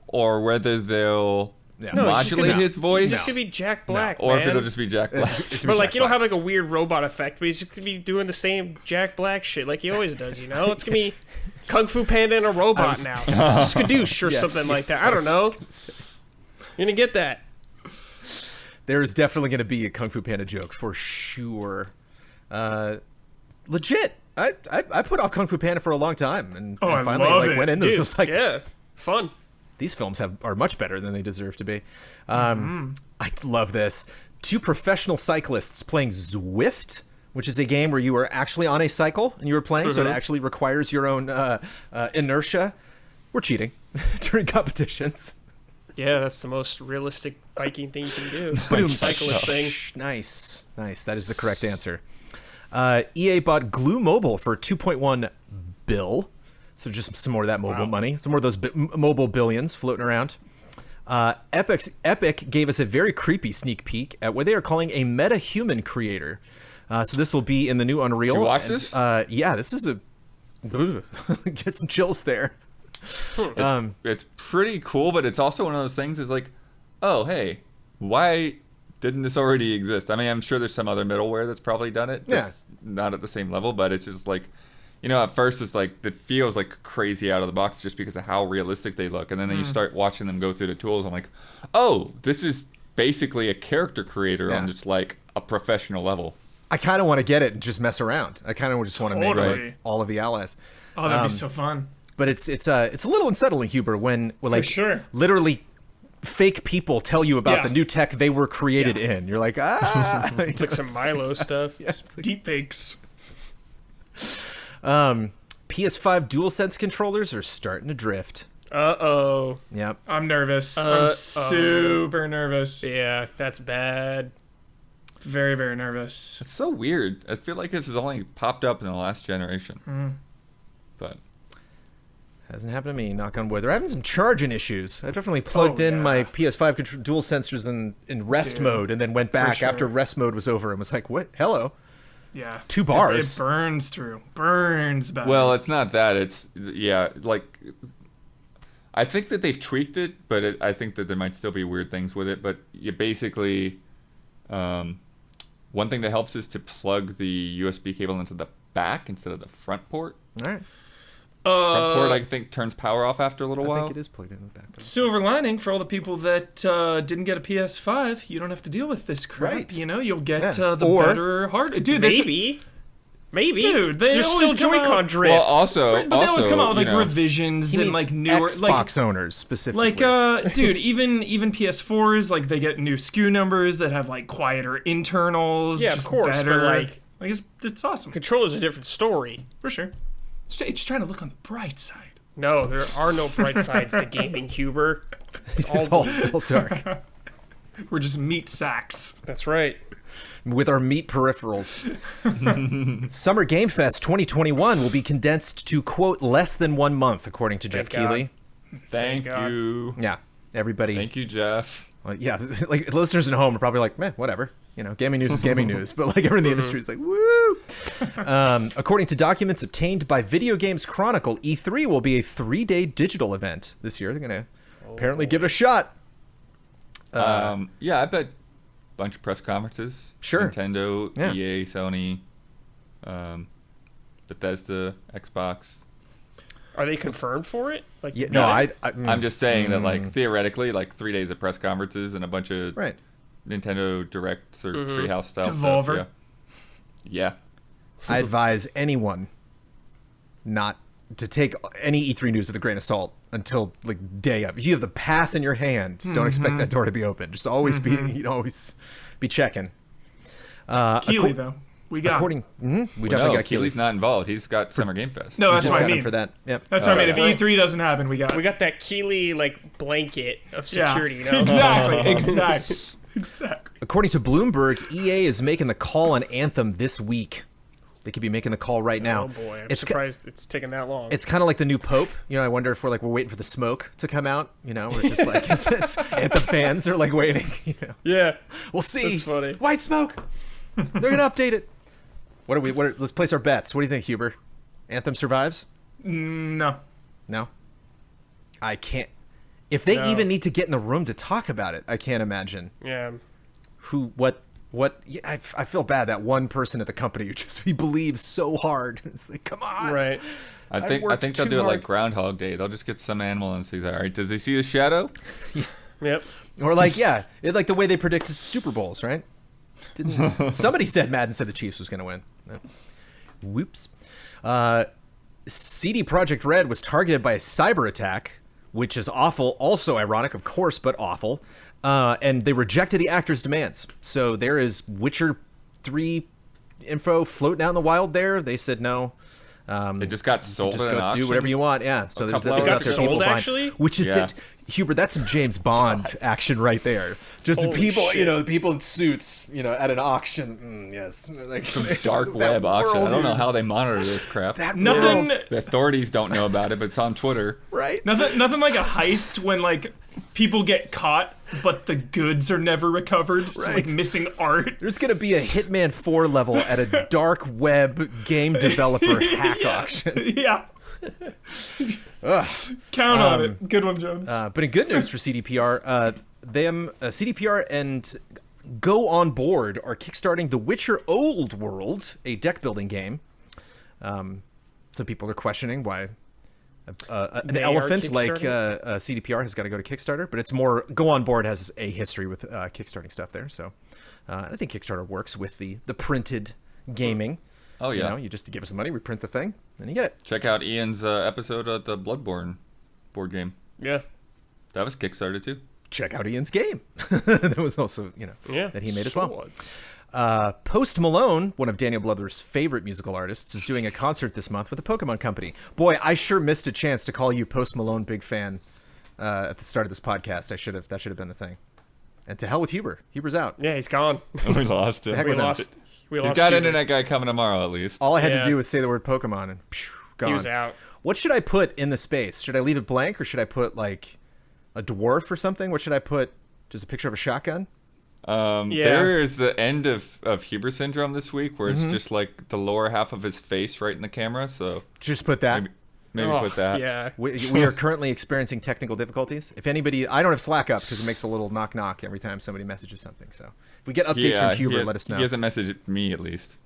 or whether they'll Yeah. No, it's just modulate gonna- his voice. It's just gonna be Jack Black, or man. if it'll just be Jack Black. But like, you don't have like a weird robot effect, but he's just gonna be doing the same Jack Black shit like he always does. You know, it's gonna be Kung Fu Panda and a robot now, Skadoosh or something like that. I don't know. You're gonna get that. There is definitely going to be a Kung Fu Panda joke for sure. Legit. I put off Kung Fu Panda for a long time, and I finally love like it. went in there. Dude, So it's like yeah, fun. these films are much better than they deserve to be. I love this. 2 professional cyclists playing Zwift, which is a game where you are actually on a cycle and you are playing, so it actually requires your own inertia. We're cheating during competitions. Yeah, that's the most realistic biking thing you can do. Like cyclist thing. Nice. That is the correct answer. EA bought Glue Mobile for $2.1 billion. So just some more of that mobile money. Some more of those mobile billions floating around. Epic gave us a very creepy sneak peek at what they are calling a meta-human creator. So this will be in the new Unreal. Did you watch this? Yeah, this is a... Get some chills there. It's pretty cool, but it's also one of those things is like, oh, hey, why didn't this already exist? I mean, I'm sure there's some other middleware that's probably done it. Yeah. Not at the same level, but it's just like, at first it's like, it feels like crazy out of the box just because of how realistic they look. And then you start watching them go through the tools. I'm like, oh, this is basically a character creator on just like a professional level. I kind of want to get it and just mess around. I kind of just want to make like all of the allies. Oh, that'd be so fun. But it's a little unsettling, Huber, when like literally fake people tell you about the new tech they were created in. You're like, it's like some Milo stuff. Yeah, it's like, deep fakes. PS5 DualSense controllers are starting to drift. Uh-oh. Yep. I'm nervous. I'm super nervous. Yeah, that's bad. Very, very nervous. It's so weird. I feel like this has only popped up in the last generation. But hasn't happened to me, knock on wood. They're having some charging issues. I definitely plugged in my PS5 dual sensors in rest mode and then went back after rest mode was over and was like, what? Hello? Yeah. 2 bars. It burns through. Burns back. well, it's not that. It's, like, I think that they've tweaked it, but I think that there might still be weird things with it. But you basically, one thing that helps is to plug the USB cable into the back instead of the front port. All right. Front port, I think, turns power off after a little while. I think it is plugged in the back. Silver lining for all the people that didn't get a PS5, you don't have to deal with this crap. Right. You'll get the better hardware. Dude, maybe. Dude, they There's always still come out. Joy-Con drift. Well, also, But they always come out with like you know, revisions and like newer Xbox owners specifically. like dude, even PS4s, like they get new SKU numbers that have like quieter internals. Yeah, of just course, but, better. like it's awesome Controller's a different story. for sure. It's trying to look on the bright side. No, there are no bright sides to gaming, Huber. it's all dark. We're just meat sacks. That's right. With our meat peripherals. Summer Game Fest 2021 will be condensed to, quote, less than 1 month, according to Jeff Thank God. Keighley. Thank you. Yeah, everybody. Thank you, Jeff. Yeah, like listeners at home are probably like, meh, whatever. Gaming news is gaming news. But like everyone in the industry is like, woo! According to documents obtained by Video Games Chronicle, E3 will be a 3-day digital event this year. They're going to apparently give it a shot. Yeah, I bet a bunch of press conferences. Sure. Nintendo, EA, Sony, Bethesda, Xbox. Are they confirmed for it? Like, Yeah, no, I'm just saying that, like, theoretically, like 3 days of press conferences and a bunch of Nintendo Directs or Treehouse style Devolver. stuff. Yeah. I advise anyone not to take any E3 news with a grain of salt until like day of. If you have the pass in your hand, don't expect that door to be open. Just always be checking. Keighley though, we got. We definitely got Keighley. Keighley's not involved. He's got Summer Game Fest. No, that's Just what I got him mean. for that. Yep. That's what I mean. If E3 doesn't happen, we got that Keighley like blanket of security. Exactly. According to Bloomberg, EA is making the call on Anthem this week. They could be making the call right now. Oh boy, I'm surprised it's taking that long. It's kind of like the new Pope. I wonder if we're waiting for the smoke to come out. We're just like it's Anthem fans are like waiting. Yeah, we'll see. That's funny. White smoke. They're gonna update it. Let's place our bets. What do you think, Huber? Anthem survives? No. I can't. If they even need to get in the room to talk about it, I can't imagine. Yeah. What? Yeah, I feel bad that one person at the company who he believes so hard. It's like, come on. Right. I think they'll do it like Groundhog Day. They'll just get some animal and say, all right, does he see the shadow? Yep. Or like the way they predict Super Bowls, right? Somebody said Madden said the Chiefs was going to win. Whoops. CD Projekt Red was targeted by a cyber attack, which is awful. Also ironic, of course, but awful. And they rejected the actors' demands. So there is Witcher 3 info floating out in the wild there. They said no. It just got sold. Just at an go auction do whatever you want. Yeah. So there's It got sold actually. Which is Hubert, that's some James Bond action right there. Just Holy people, shit. people in suits, at an auction. Yes, like Dark web auction. I don't know how they monitor this crap. Nothing. The authorities don't know about it, but it's on Twitter. Right. Nothing like a heist when like people get caught, but the goods are never recovered. So like Right. missing art. There's gonna be a Hitman 4 level at a dark web game developer hack auction. Yeah. Ugh. Count on it. Good one, Jones. But in good news for CDPR, CDPR and Go On Board are kickstarting The Witcher Old World, a deck building game. Some people are questioning why an They are elephant like kickstarting? CDPR has got to go to Kickstarter, but it's more Go On Board has a history with kickstarting stuff there. So I think Kickstarter works with the printed gaming. Oh yeah. You just give us the money, we print the thing, and you get it. Check out Ian's episode of the Bloodborne board game. Yeah. That was Kickstarted too. Check out Ian's game. That was also that he made as well. Post Malone, one of Daniel Bluther's favorite musical artists, is doing a concert this month with a Pokemon company. Boy, I sure missed a chance to call you Post Malone big fan at the start of this podcast. That should have been the thing. And to hell with Huber. Huber's out. Yeah, he's gone. We lost him. Heck We with him. lost. We He's lost. got Huber. internet guy coming tomorrow at least. All I had Yeah. to do was say the word Pokemon and gone. He was out. What should I put in the space? Should I leave it blank or should I put like a dwarf or something? What should I put? Just a picture of a shotgun? Yeah. There is the end of Huber syndrome this week where Mm-hmm. it's just like the lower half of his face right in the camera. So Just put that. maybe Oh, put that. Yeah. We are currently experiencing technical difficulties. If anybody, I don't have Slack up because it makes a little knock knock every time somebody messages something. So if we get updates from Huber, let us know. He hasn't messaged me at least.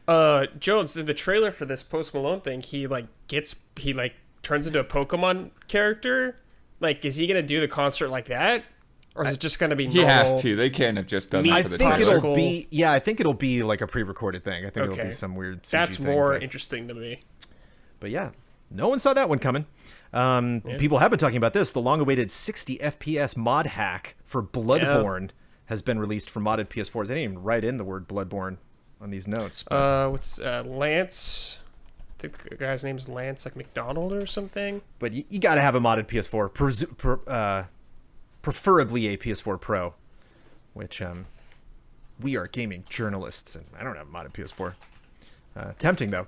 Jones, in the trailer for this Post Malone thing, he turns into a Pokemon character. Like, is he gonna do the concert like that, or is it just gonna be He normal? has to. They can't have just done Me- that I for the think trailer. it'll be I think it'll be like a pre-recorded thing. I think it'll Okay. be some weird CG That's thing, more but- interesting to me. But yeah, no one saw that one coming. People have been talking about this. The long-awaited 60 FPS mod hack for Bloodborne has been released for modded PS4s. I didn't even write in the word Bloodborne on these notes. What's Lance? I think the guy's name's Lance, like McDonald or something. But you got to have a modded PS4, preferably a PS4 Pro, which we are gaming journalists, and I don't have a modded PS4. Tempting, though.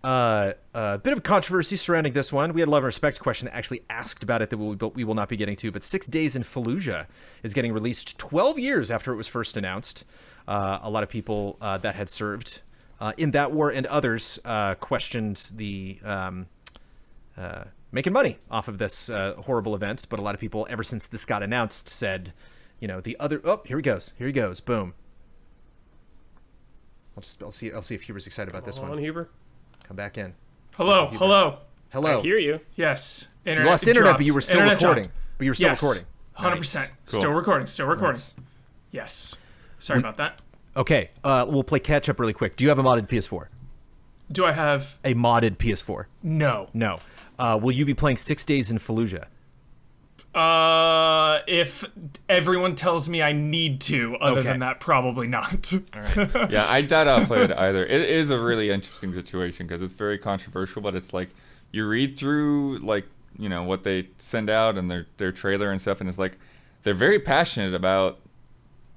A bit of controversy surrounding this one. We had a love and respect question that actually asked about it that we will not be getting to, but 6 Days in Fallujah is getting released 12 years after it was first announced. A lot of people that had served in that war and others questioned the making money off of this horrible event, but a lot of people, ever since this got announced, said, the other... Oh, here he goes. Boom. I'll see if Huber's excited about this Hold one. on, Huber. Come back in. Hello. Hello. I hear you. Yes. You lost internet, dropped. but you were still Internet recording. dropped. But you were still Yes. recording. 100%. Nice. Still recording. Nice. Yes. Sorry about that. Okay, we'll play catch up really quick. Do you have a modded PS4? Do I have... A modded PS4? No. No. Will you be playing 6 Days in Fallujah? If everyone tells me I need to, other Okay. than that, probably not. Yeah, I doubt I'll play it either. It is a really interesting situation because it's very controversial, but it's like you read through like what they send out and their trailer and stuff, and it's like they're very passionate about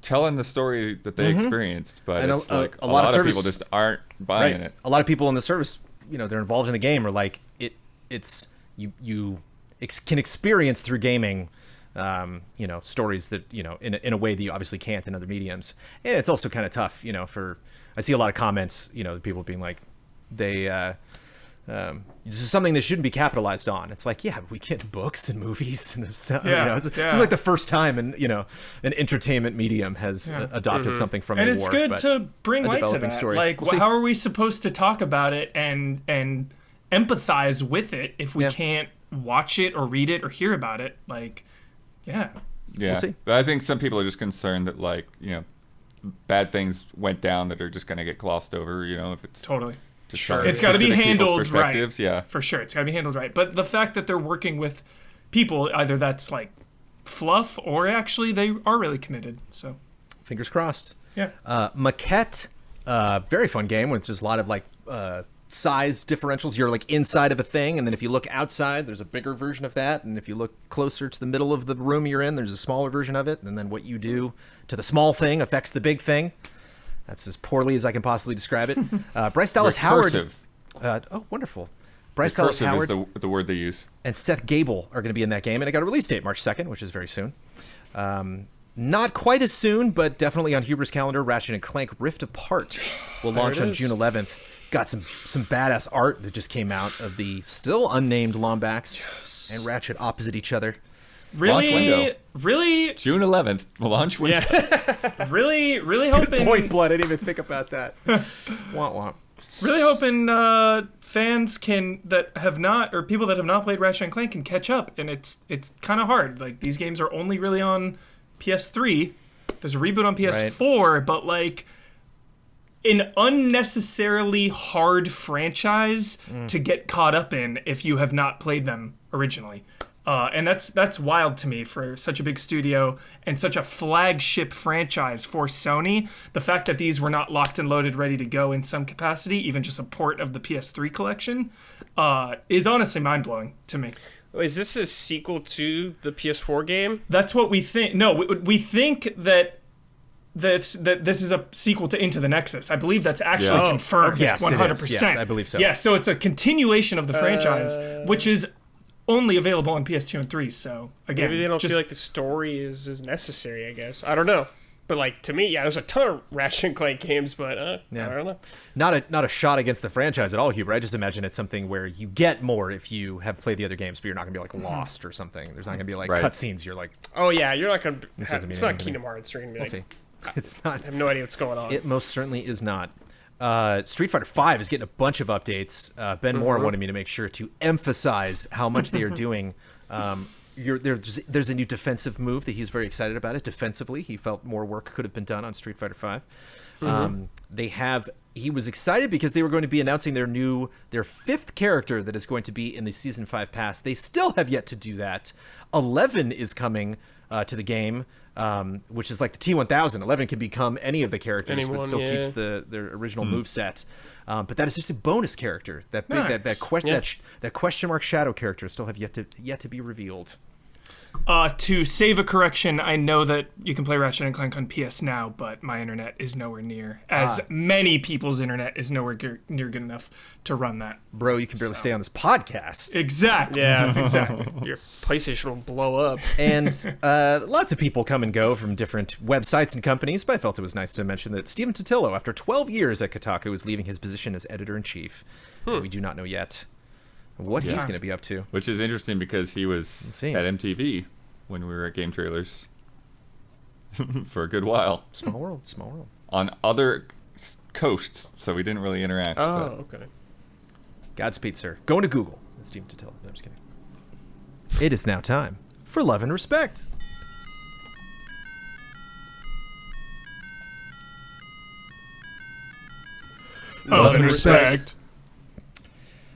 telling the story that they experienced, but And it's like a lot of people service- just aren't buying it. A lot of people in the service, they're involved in the game, are like it's you can experience through gaming, stories that in a way that you obviously can't in other mediums, and it's also kind of tough, I see a lot of comments, people being like this is something that shouldn't be capitalized on. It's like, yeah, we get books and movies and this stuff. This is like the first time an entertainment medium has adopted something from And a it's war. good but to bring a light to developing that. story. Like, We'll see. how are we supposed to talk about it and empathize with it if we can't watch it or read it or hear about it? Like, yeah. Yeah, see. but I think some people are just concerned that bad things went down that are just going to get glossed over. If it's Totally. just Sure. from It's got to be specific people's handled right. perspectives, Yeah, For sure. It's got to be handled right. But the fact that they're working with people, either that's like fluff or actually they are really committed. So, Fingers crossed. yeah. Maquette, very fun game with just a lot of size differentials. You're like inside of a thing, and then if you look outside, there's a bigger version of that, and if you look closer to the middle of the room you're in, there's a smaller version of it, and then what you do to the small thing affects the big thing. That's as poorly as I can possibly describe it. Bryce Dallas Howard. Recursive. Oh, wonderful. Bryce Dallas Recursive Howard is the word they use. and Seth Gable are going to be in that game, and it got a release date, March 2nd, which is very soon. Not quite as soon, but definitely on Huber's calendar, Ratchet and Clank Rift Apart will launch on June 11th. Got some badass art that just came out of the still unnamed Lombax and Ratchet opposite each other. Launch window. Really, June 11th, launch window. yeah. really hoping. Point blood. I didn't even think about that. Womp womp. Really hoping fans that have not, or people that have not played Ratchet and Clank can catch up, and it's kind of hard. Like, these games are only really on PS3. There's a reboot on PS4, but like an unnecessarily hard franchise to get caught up in if you have not played them originally. And that's wild to me for such a big studio and such a flagship franchise for Sony. The fact that these were not locked and loaded, ready to go in some capacity, even just a port of the PS3 collection, is honestly mind-blowing to me. Is this a sequel to the PS4 game? That's what we think. No, we think that this is a sequel to Into the Nexus. I believe that's actually confirmed. Yes, 100%. it is. Yes, I believe so. Yeah, so it's a continuation of the franchise, which is only available on PS2 and 3. So again, Maybe they don't feel like the story is necessary. I guess I don't know. But like to me, yeah, there's a ton of Ratchet and Clank games, but I don't know. Not a shot against the franchise at all, Huber. I just imagine it's something where you get more if you have played the other games, but you're not gonna be like lost or something. There's not gonna be like cutscenes. You're like, oh yeah, you're not gonna. Doesn't mean It's not anything to Kingdom Hearts. You're gonna be we'll like, see. It's not. I have no idea what's going on. It most certainly is not. Street Fighter V is getting a bunch of updates. Ben Moore wanted me to make sure to emphasize how much they are doing. There's a new defensive move that he's very excited about. It defensively, he felt more work could have been done on Street Fighter V. He was excited because they were going to be announcing their fifth character that is going to be in the Season 5 pass. They still have yet to do that. 11 is coming to the game, which is like the T-1000. 11 can become any of the characters, but still keeps their original move set. But that is just a bonus character. That big, that question mark shadow character still have yet to be revealed. To save a correction, I know that you can play Ratchet and Clank on PS Now, but my internet is nowhere near, as many people's internet is nowhere near good enough to run that. Bro, you can barely stay on this podcast. Exactly. Yeah, exactly. Your PlayStation will blow up. And lots of people come and go from different websites and companies, but I felt it was nice to mention that Stephen Totilo, after 12 years at Kotaku, is leaving his position as editor-in-chief. We do not know yet what he's going to be up to. Which is interesting because he was at MTV when we were at Game Trailers for a good while. Small world. On other coasts, so we didn't really interact. Okay. Godspeed, sir. Going to Google. That's Stephen Totilo. No, I'm just kidding. It is now time for Love and Respect. Love and respect.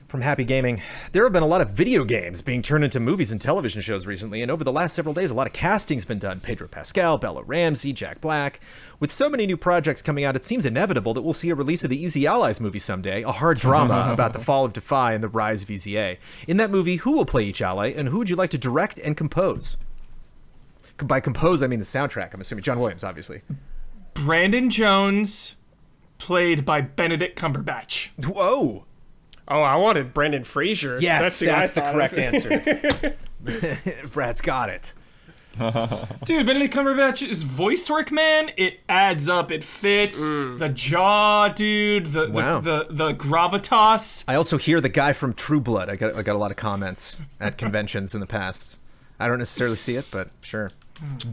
From Happy Gaming, there have been a lot of video games being turned into movies and television shows recently, and over the last several days, a lot of casting's been done. Pedro Pascal, Bella Ramsey, Jack Black. With so many new projects coming out, it seems inevitable that we'll see a release of the Easy Allies movie someday, a hard drama about the fall of Defy and the rise of EZA. In that movie, who will play each ally, and who would you like to direct and compose? By compose, I mean the soundtrack. I'm assuming John Williams, obviously. Brandon Jones, played by Benedict Cumberbatch. Whoa! Oh, I wanted Brendan Fraser. Yes, that's the correct answer. Brad's got it. Dude, Benedict Cumberbatch's voice work, man, it adds up. It fits. The jaw, dude. The gravitas. I also hear the guy from True Blood. I got a lot of comments at conventions in the past. I don't necessarily see it, but sure.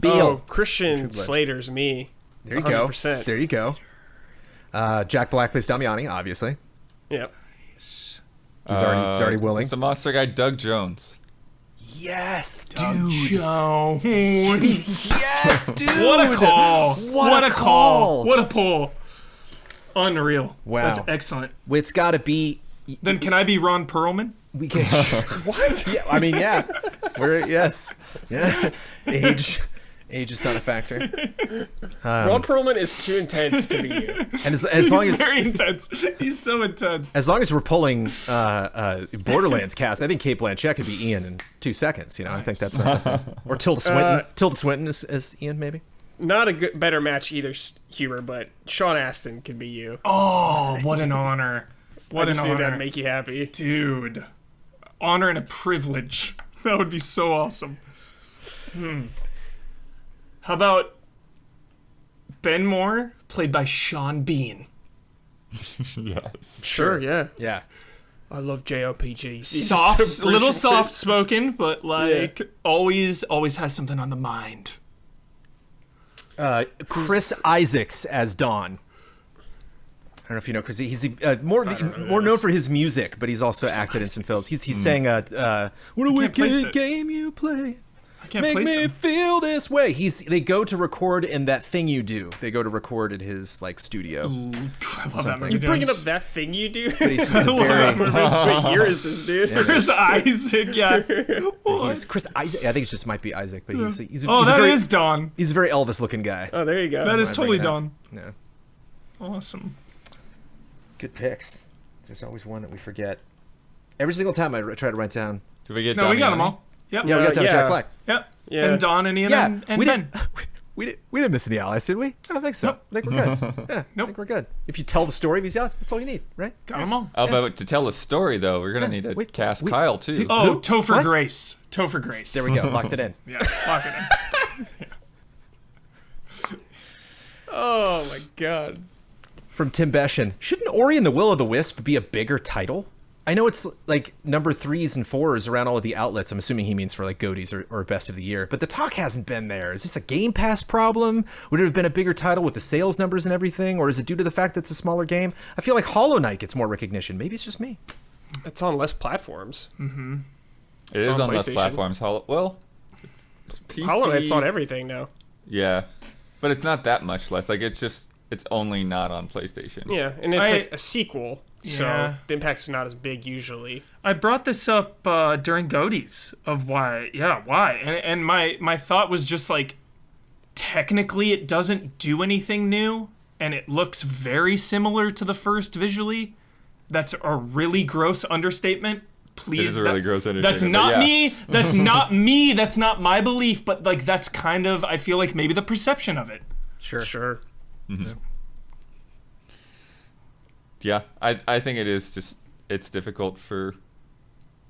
Beal. Oh, Christian Slater's me. There you 100%. There you go. Jack Black plays Damiani, obviously. Yep. He's already willing. It's the monster guy, Doug Jones. Yes, Doug dude. Jones. Yes, dude. What a call. What a call. What a pull. Unreal. Wow. That's excellent. It's got to be. Then can I be Ron Perlman? We can. What? Yeah, I mean, yeah. Yes. Yeah. Age is not a factor. Ron Perlman is too intense to be you. And as long He's as very intense. He's so intense. as long as we're pulling Borderlands cast, I think Kate Blanchett could be Ian in 2 seconds. You know, I think that's not something. Or Tilda Swinton. Tilda Swinton as Ian, maybe. Not a better match either, Huber, but Sean Astin could be you. Oh, what an honor. What an honor. That'd make you happy. Dude. honor and a privilege. That would be so awesome. How about Ben Moore, played by Sean Bean? Yes. Sure, yeah. Yeah. I love JRPGs. Soft, little soft spoken, but like always has something on the mind. Chris Isaacs as Don. I don't know if you know Chris. He's more known for his music, but he's also acted in some films. He sang "What a Wicked Game You Play." I can't Make place me him. feel this way. They go to record in That Thing You Do. They go to record at his like studio. Ooh, I love that movie. You bringing up That Thing You Do? But he's just a very. What year is this, dude? Chris Isaac, yeah. He's Chris Isaac. I think it just might be Isaac, but he's That very, is Don. He's a very Elvis-looking guy. Oh, there you go. That is I totally bring it up. Don. Yeah. Awesome. Good picks. There's always one that we forget. Every single time I try to write down. Did we get? No, we got them Damiani? all. Yep. Yeah, we got yeah. Jack Black. Yep. Yeah. And Don and Ian Yeah, and we Ben. didn't. We didn't miss any allies, did we? I don't think so. Nope. I think we're good. Yeah, I Nope. think we're good. If you tell the story of these allies, that's all you need, right? Got them all. Oh, but to tell a story though, we're gonna need to cast Kyle too. Oh, Who? Topher What? Grace. Topher Grace. There we go. Locked it in. Yeah, lock it in. Oh, my God. From Tim Beshan. Shouldn't Ori and the Will of the Wisp be a bigger title? I know it's like number 3s and 4s around all of the outlets. I'm assuming he means for like GOTYs or Best of the Year. But the talk hasn't been there. Is this a Game Pass problem? Would it have been a bigger title with the sales numbers and everything? Or is it due to the fact that it's a smaller game? I feel like Hollow Knight gets more recognition. Maybe it's just me. It's on less platforms. It is on on less PlayStation. platforms. It's PC. Hollow Knight's on everything now. Yeah, but it's not that much less. Like it's only not on PlayStation. Yeah, and it's I- like a sequel, so Yeah. the impact's not as big usually. I brought this up during GOTYs of why. Yeah, why? And my thought was just like, technically it doesn't do anything new, and it looks very similar to the first visually. That's a really gross understatement. Please, It is a really gross That's understatement, not but yeah. me. That's not me. That's not my belief. But like, that's kind of, I feel like maybe the perception of it. Sure. Yeah, I think it is just it's difficult for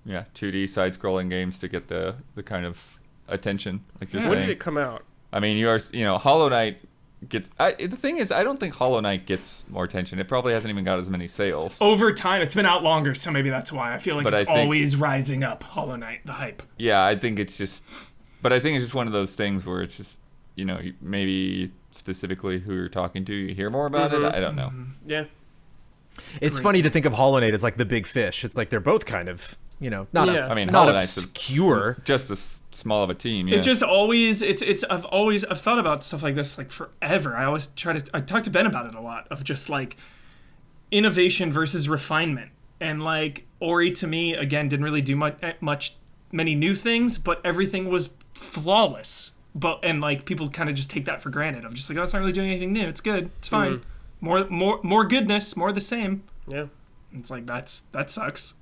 2D side-scrolling games to get the kind of attention like you're When saying. did it come out? I mean, Hollow Knight gets. The thing is, I don't think Hollow Knight gets more attention. It probably hasn't even got as many sales. Over time, it's been out longer, so maybe that's why. I feel like But it's I think- always rising up. Hollow Knight, the hype. Yeah, I think it's just one of those things where it's just maybe specifically who you're talking to, you hear more about it. I don't know. Yeah. It's funny to think of Hollow Knight as like the big fish. It's like they're both kind of, not Yeah. I mean, not Hollow Knight's obscure. just as small of a team. Yeah. It just always I've thought about stuff like this like forever. I talk to Ben about it a lot of just like innovation versus refinement. And like Ori to me again didn't really do many new things, but everything was flawless. And like people kind of just take that for granted of just like, oh, it's not really doing anything new. It's good. It's fine. More goodness, more of the same. Yeah. It's like that sucks.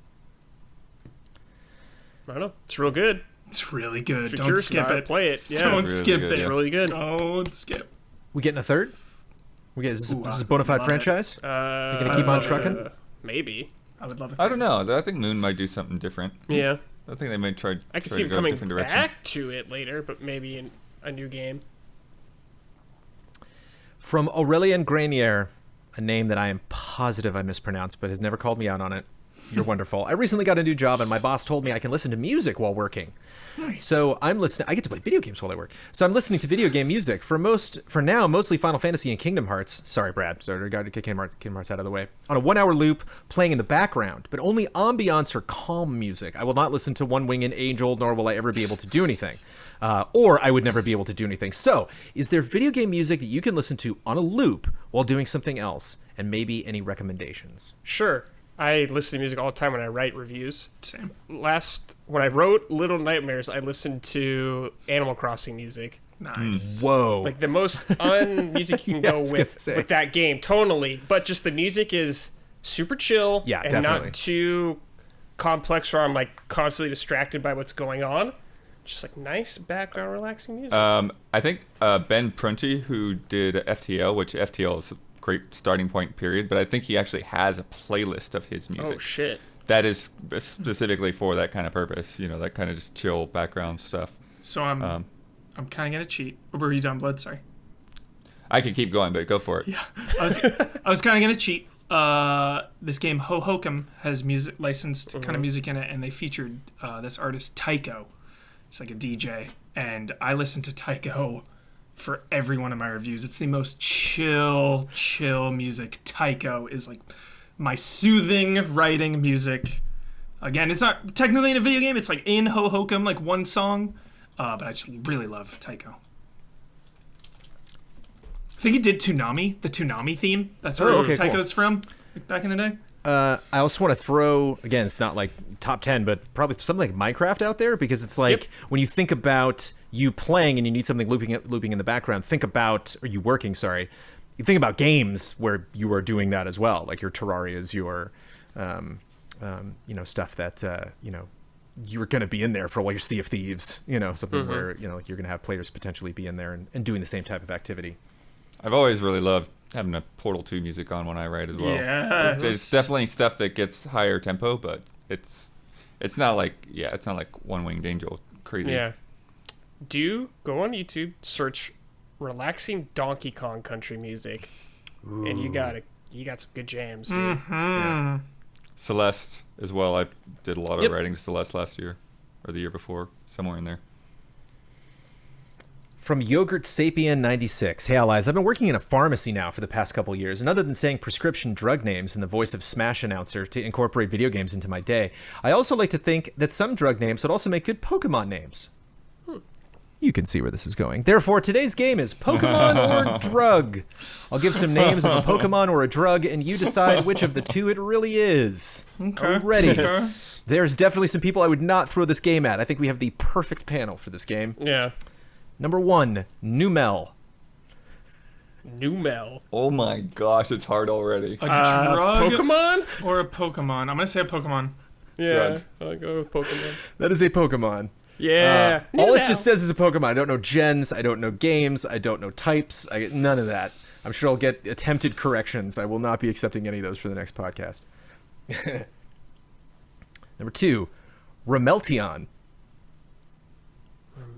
I don't know. It's real good. It's really good. If you're Don't curious skip about it. Play it. Yeah. Don't Really skip good, it. It's really good. Don't skip. We getting a third? Is this a bona fide love it. franchise? You're gonna keep on trucking? Maybe. I would love it. I don't know. I think Moon might do something different. Yeah. I think they might try. I could try see to him go a coming different direction. back to it later, but maybe in a new game. From Aurelien Grenier, a name that I am positive I mispronounced, but has never called me out on it. You're wonderful. I recently got a new job, and my boss told me I can listen to music while working. Nice. So I'm listening. I get to play video games while I work. So I'm listening to video game music for now, mostly Final Fantasy and Kingdom Hearts. Sorry, Brad. Sorry, I got to get Kingdom Hearts out of the way. On a 1-hour loop, playing in the background, but only ambiance or calm music. I will not listen to One Winged Angel, nor will I ever be able to do anything. Or I would never be able to do anything. So, is there video game music that you can listen to on a loop while doing something else? And maybe any recommendations? Sure. I listen to music all the time when I write reviews. Same. When I wrote Little Nightmares, I listened to Animal Crossing music. Nice. Whoa. Like the most music you can Yeah, I go was gonna with say. that game, tonally. But just the music is super chill Yeah, and definitely. not too complex where I'm like constantly distracted by what's going on. Just like nice background relaxing music. I think Ben Prunty, who did FTL, which FTL is a great starting point, period. But I think he actually has a playlist of his music. Oh shit. that is specifically for that kind of purpose. You know, that kind of just chill background stuff. So I'm kind of gonna cheat. Or were you done, Blood? Sorry. I could keep going, but go for it. Yeah, I was kind of gonna cheat. This game Hohokum has music licensed kind of music in it, and they featured this artist Tycho. It's like a DJ, and I listen to Tycho for every one of my reviews. It's the most chill music. Tycho is like my soothing writing music. Again, it's not technically in a video game. It's like in Hohokum, like one song, but I just really love Tycho. I think he did Toonami, the Toonami theme. That's where Tycho's from, like back in the day. I also want to throw, again, it's not like top 10, but probably something like Minecraft out there, because it's like when you think about you playing and you need something looping in the background, you think about games where you are doing that as well, like your Terrarias, your, stuff that, you're going to be in there for a while, your Sea of Thieves, something where, you're going to have players potentially be in there and doing the same type of activity. I've always really loved having a Portal 2 music on when I write as well. Yes. There's definitely stuff that gets higher tempo, but it's not like One Winged Angel crazy. Yeah. Do go on YouTube, search relaxing Donkey Kong country music, and you got some good jams, dude. Mm-hmm. Yeah. Celeste as well. I did a lot of writing Celeste last year or the year before, somewhere in there. From Yogurt Sapien 96. Hey, allies, I've been working in a pharmacy now for the past couple years, and other than saying prescription drug names in the voice of Smash announcer to incorporate video games into my day, I also like to think that some drug names would also make good Pokemon names. You can see where this is going. Therefore, today's game is Pokemon or Drug. I'll give some names of a Pokemon or a drug, and you decide which of the two it really is. Okay. Are you ready? Okay. There's definitely some people I would not throw this game at. I think we have the perfect panel for this game. Yeah. Number 1, Numel. Numel. Oh my gosh, it's hard already. A drug Pokemon? or a Pokemon? I'm gonna say a Pokemon. Yeah, Drug. I'll go with Pokemon. That is a Pokemon. Yeah. All it just says is a Pokemon. I don't know gens. I don't know games. I don't know types. None of that. I'm sure I'll get attempted corrections. I will not be accepting any of those for the next podcast. Number 2, Remeltion.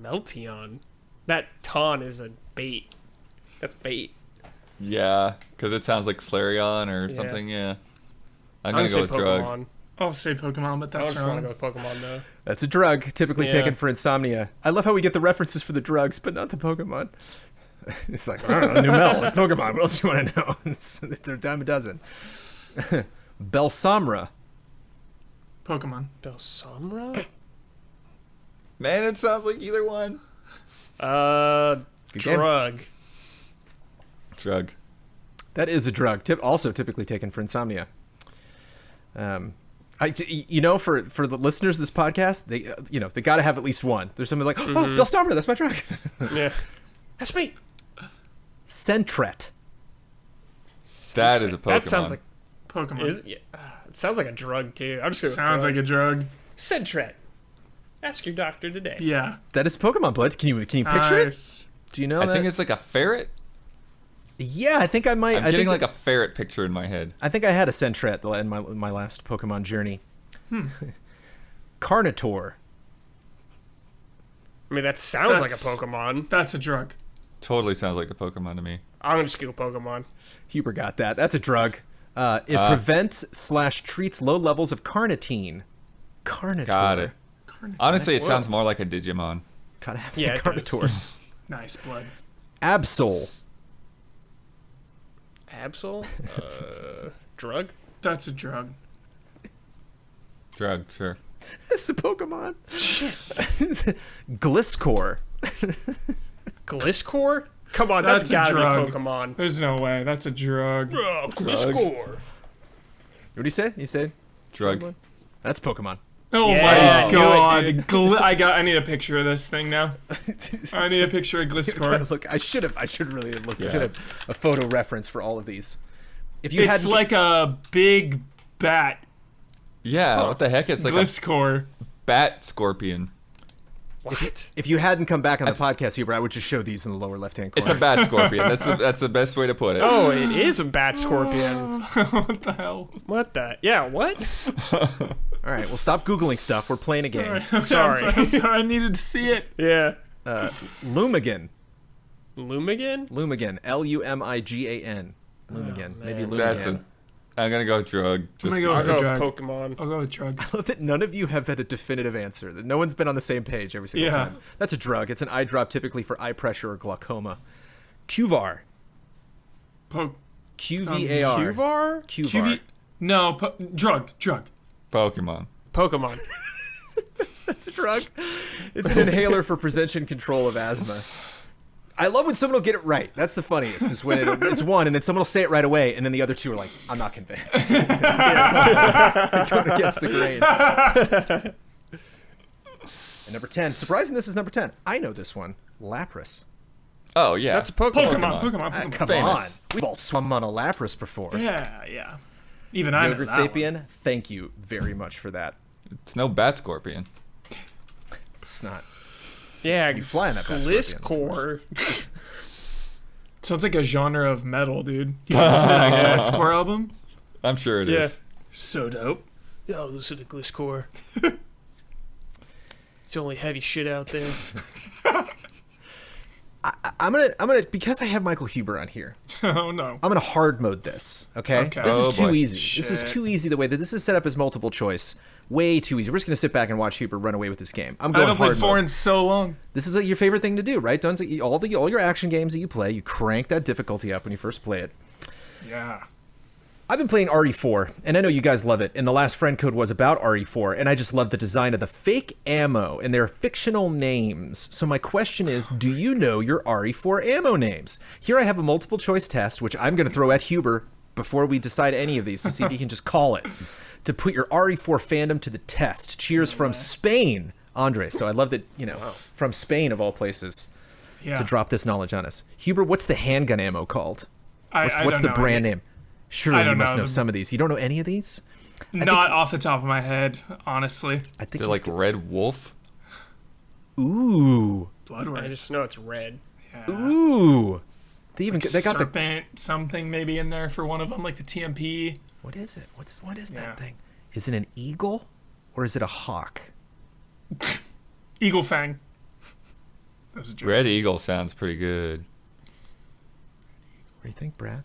Meltion. That ton is a bait. That's bait. Yeah, because it sounds like Flareon or something. Yeah. I'm gonna gonna go say with Pokemon. drug. I'll say Pokemon, but I that's just want wrong. to go with Pokemon though. That's a drug, typically taken for insomnia. I love how we get the references for the drugs, but not the Pokemon. It's like, I don't know, Numel, it's Pokemon. What else do you want to know? They're a dime a dozen. Belsamra. Pokemon. Belsamra? Man, it sounds like either one. Good game. Drug. Drug. That is a drug. Also typically taken for insomnia. For the listeners of this podcast, they got to have at least one. There's somebody like, oh, Belsamra, that's my drug. Yeah. That's me. Sentret. That is a Pokemon. That sounds like Pokemon. it sounds like a drug too. I'm just gonna Sounds like a drug. Sentret. Ask your doctor today. Yeah. That is Pokemon Blood. Can you picture it? Do you know that? I think it's like a ferret. Yeah, I think I might. I'm getting like a ferret picture in my head. I think I had a Sentret in my last Pokemon journey. Carnotaur. I mean, that sounds like a That's- Pokemon. That's a drug. Totally sounds like a Pokemon to me. I'm gonna just go Pokemon. Huber got that. That's a drug. It prevents/treats low levels of carnitine. Carnotaur. Got it. Honestly, it sounds more like a Digimon. Gotta have Yeah, the it does. Carnotaur. Nice blood. Absol. Absol? Drug? That's a drug. Drug, sure. That's a Pokemon. Gliscor. Gliscor? Come on, That's that's a gotta drug. be Pokemon. There's no way. That's a drug. Gliscor. What do you say? You said Drug. that's Pokemon. Oh Yeah, my knew it, god. I need a picture of this thing now. I need a picture of Gliscor. Look, I should really have looked. I Yeah. should have a photo reference for all of these. If you It's had like a big bat. Yeah, what the heck? It's like Gliscor. a bat scorpion. What? If you hadn't come back on the podcast, Huber, I would just show these in the lower left-hand corner. It's a bat scorpion. That's the best way to put it. Oh, it is a bat scorpion. What the hell? What the? Yeah, what? All right, well, stop Googling stuff. We're playing a game. Sorry. I'm sorry. I needed to see it. Yeah. Lumigan. Lumigan? Lumigan. Lumigan. Lumigan. Maybe Lumigan. I'm gonna go drug. I'm gonna go I'll with go drug. with Pokemon. I'll go with drug. I love that none of you have had a definitive answer. That no one's been on the same page every single Yeah. time. That's a drug. It's an eye drop typically for eye pressure or glaucoma. QVAR. QVAR. Qvar? QVAR. No, drug. Pokemon. Pokemon. That's a drug. It's an inhaler for prevention control of asthma. I love when someone will get it right. That's the funniest. Is when it's one, and then someone will say it right away, and then the other two are like, "I'm not convinced." Going against the grain. And number 10. Surprising, this is number 10. I know this one. Lapras. Oh yeah. That's a Pokemon. Pokemon. Come Famous. on. We've all swum on a Lapras before. Yeah. Even I know Yogurt that Sapien, one. thank you very much for that. It's no bat scorpion. It's not. Yeah, You fly on that bat scorpion. Gliscor. Sounds like a genre of metal, dude. You listen to that Gliscor album? I'm sure it is. So dope. Yo, listen to Gliscor. It's the only heavy shit out there. I'm gonna because I have Michael Huber on here. Oh no. I'm gonna hard mode this. Okay. Okay. This is Oh, too boy. easy. This is too easy the way that this is set up as multiple choice. Way too easy. We're just gonna sit back and watch Huber run away with this game. I'm I going haven't played hard 4 mode. in so long. This is your favorite thing to do, right? Don't all your action games that you play, you crank that difficulty up when you first play it. Yeah. I've been playing RE4, and I know you guys love it, and the last friend code was about RE4, and I just love the design of the fake ammo and their fictional names. So my question is, do you know your RE4 ammo names? Here I have a multiple choice test, which I'm going to throw at Huber before we decide any of these to see if he can just call it, to put your RE4 fandom to the test. Cheers from Spain, Andre. So I love that, from Spain of all places, Yeah. to drop this knowledge on us. Huber, what's the handgun ammo called? What's don't the know brand any. name? Surely I you don't must know know them. some of these. You don't know any of these? Not off the top of my head, honestly. I think Is it like Red Wolf? ooh, Bloodworth. I just know it's red. Yeah. ooh. They even they got the Serpent, something maybe in there for one of them, like the TMP. what is it? What is Yeah. that thing? Is it an eagle or is it a hawk? Eagle Fang. That was a joke. Red Eagle sounds pretty good. What do you think, Brad?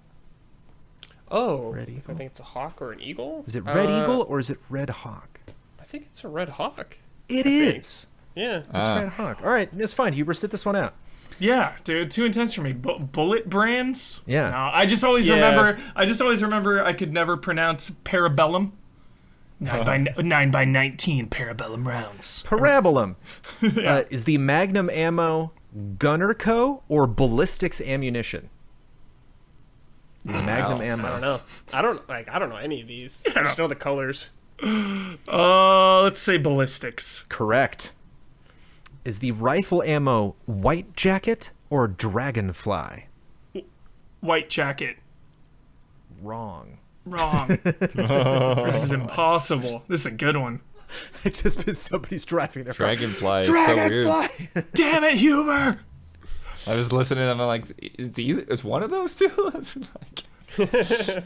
Oh, Red eagle? I think it's a hawk or an eagle. Is it red eagle or is it red hawk? I think it's a red hawk. It is. Yeah. It's red hawk. All right, it's fine. Huber, sit this one out. Yeah, dude, too intense for me. Bullet brands? Yeah. No, I just always remember. I could never pronounce Parabellum. 9 by 19 Parabellum rounds. Parabolum. Is the Magnum ammo Gunner Co. or Ballistics Ammunition? The Magnum ammo. I don't know. I don't know any of these. I just know the colors. Let's say ballistics. Correct. Is the rifle ammo White Jacket or Dragonfly? White jacket. Wrong. Wrong. This is impossible. This is a good one. I just been somebody's driving their car. Dragonfly is so weird. Dragonfly. Damn it, Huber! I was listening to them. I'm like, is one of those two? Like,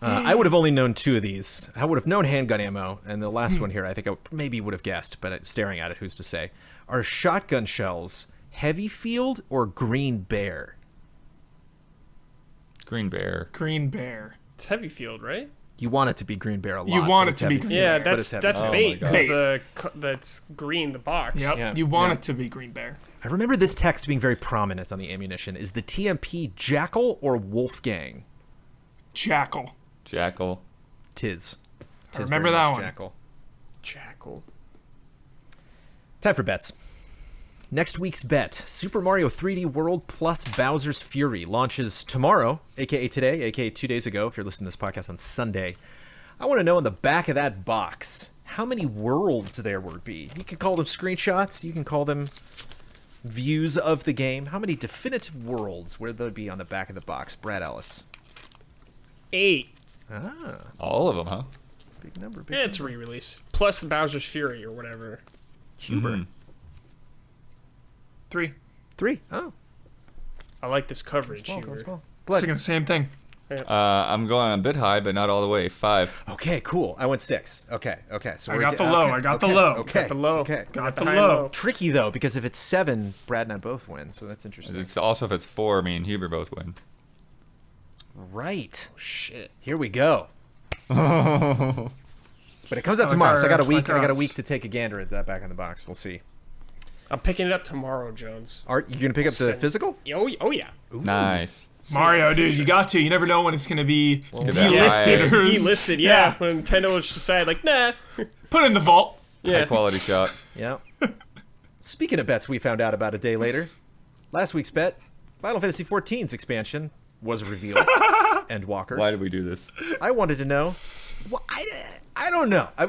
I would have only known two of these. I would have known handgun ammo, and the last one here, I think I maybe would have guessed, but staring at it, who's to say? Are shotgun shells Heavy Field or Green Bear? Green Bear. Green Bear. It's Heavy Field, right? You want it to be Green Bear a lot. You want but it it's to be Heavy Green Field, Yeah, but it's that's Heavy bait Field. my because that's green. The box. Yep. Yeah, You want yeah. it to be Green Bear. I remember this text being very prominent on the ammunition. Is the TMP Jackal or Wolfgang? Jackal. Jackal. Tis remember very that much one. Jackal. Jackal. Time for bets. Next week's bet, Super Mario 3D World plus Bowser's Fury, launches tomorrow, aka today, aka 2 days ago, if you're listening to this podcast on Sunday. I want to know on the back of that box how many worlds there would be. You can call them screenshots, you can call them views of the game. How many definitive worlds would there be on the back of the box? Brad Ellis. 8. All of them, huh? Big number, big Yeah, it's a re-release. Plus the Bowser's Fury or whatever. Huber. 3. 3. Oh, I like this coverage. small, Hubert. small. Thinking the same thing. I'm going a bit high, but not all the way. 5. Okay, cool. I went 6. Okay. So I got the low. I got the low. Okay. Got the low. Okay. Got the high low. Tricky though, because if it's 7, Brad and I both win, so that's interesting. It's also if it's 4, me and Huber both win. Right. Shit. Here we go. But it comes out tomorrow, so I got a week. I got a week to take a gander at that back in the box. We'll see. I'm picking it up tomorrow, Jones. Are you gonna pick up the physical? Oh yeah. Nice. Mario, dude, you got to. You never know when it's going to be Get that delisted. high- Delisted, yeah. When Nintendo was decided, like, nah. Put it in the vault. Yeah. High quality shot. Yeah. Speaking of bets, we found out about a day later. Last week's bet: Final Fantasy XIV's expansion was revealed. Endwalker. Why did we do this? I wanted to know. Well, I don't know. I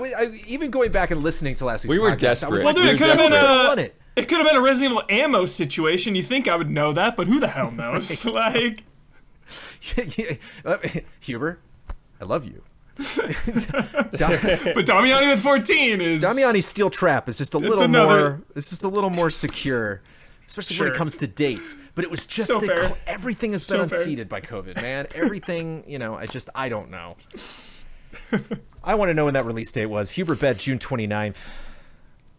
even going back and listening to last week's We were podcast, I was desperate. like, Well, dude, We it were could have been I want it. It could have been a Resident Evil ammo situation. You think I would know that, but who the hell knows? Like, Huber, I love you. but Damiani with 14 is Damiani's Steel Trap is just a little more. It's just a little more secure, especially when it Sure. comes to dates. But it was just So fair. everything has been So fair. unseated by COVID, man. Everything, I don't know. I want to know when that release date was. Huber bet June 29th.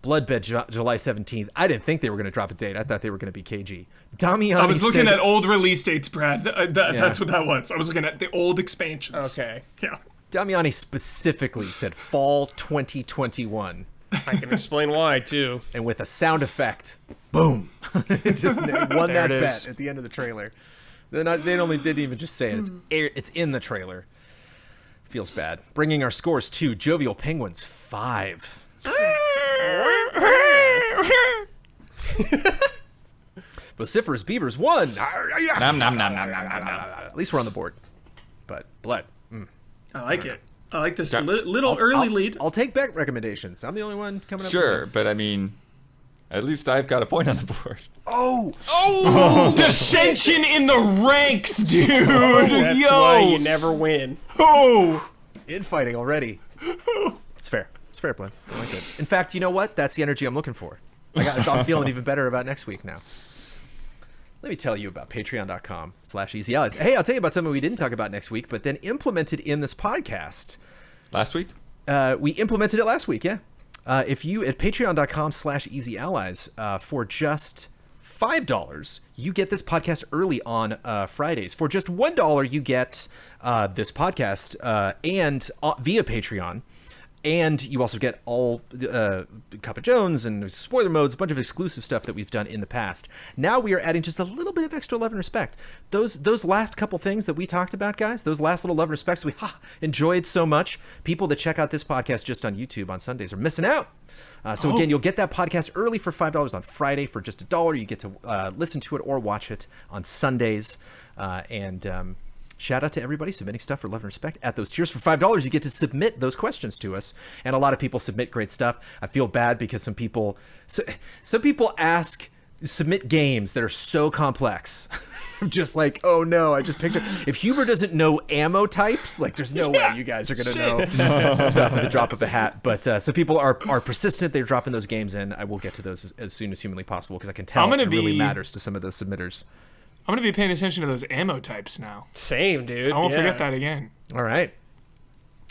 Blood bet July 17th. I didn't think they were going to drop a date. I thought they were going to be KG. Damiani I was looking said, at old release dates, Brad. That's what that was. I was looking at the old expansions. Okay. Yeah. Damiani specifically said fall 2021. I can explain why, too. And with a sound effect, boom. It just won that it is. bet at the end of the trailer. They didn't even just say it. It's in the trailer. Feels bad. Bringing our scores to Jovial Penguins 5. Vociferous Beavers 1. Nom, nom, nom, nom, nom, nom, nom. At least we're on the board. But blood. I like it. I like this Yeah. little early lead. I'll take back recommendations. I'm the only one coming up. Sure, but I mean, at least I've got a point on the board. Oh, Dissension in the ranks, dude. That's Yo. why you never win. Oh. infighting already. It's fair. It's fair play. I like it. In fact, you know what? That's the energy I'm looking for. I'm feeling even better about next week now. Let me tell you about patreon.com/easyallies. Hey, I'll tell you about something we didn't talk about next week, but then implemented in this podcast. Last week? We implemented it last week, yeah. If you at patreon.com/easyallies for just $5, you get this podcast early on Fridays. For just $1, you get this podcast and via Patreon. And you also get all Cup of Jones and spoiler modes, a bunch of exclusive stuff that we've done in the past. Now we are adding just a little bit of extra love and respect. Those last couple things that we talked about, guys, those last little love and respects we enjoyed so much. People that check out this podcast just on YouTube on Sundays are missing out. So again, you'll get that podcast early for $5 on Friday. For just $1, you get to listen to it or watch it on Sundays. Shout out to everybody submitting stuff for love and respect at those tiers. For $5, you get to submit those questions to us, and a lot of people submit great stuff. I feel bad because some people submit games that are so complex. I'm just like, oh no, I just picture. If Huber doesn't know ammo types, like there's no way you guys are gonna know stuff at the drop of a hat. But so people are persistent. They're dropping those games in. I will get to those as soon as humanly possible because I can tell it really matters to some of those submitters. I'm going to be paying attention to those ammo types now. Same, dude. I won't forget that again. All right.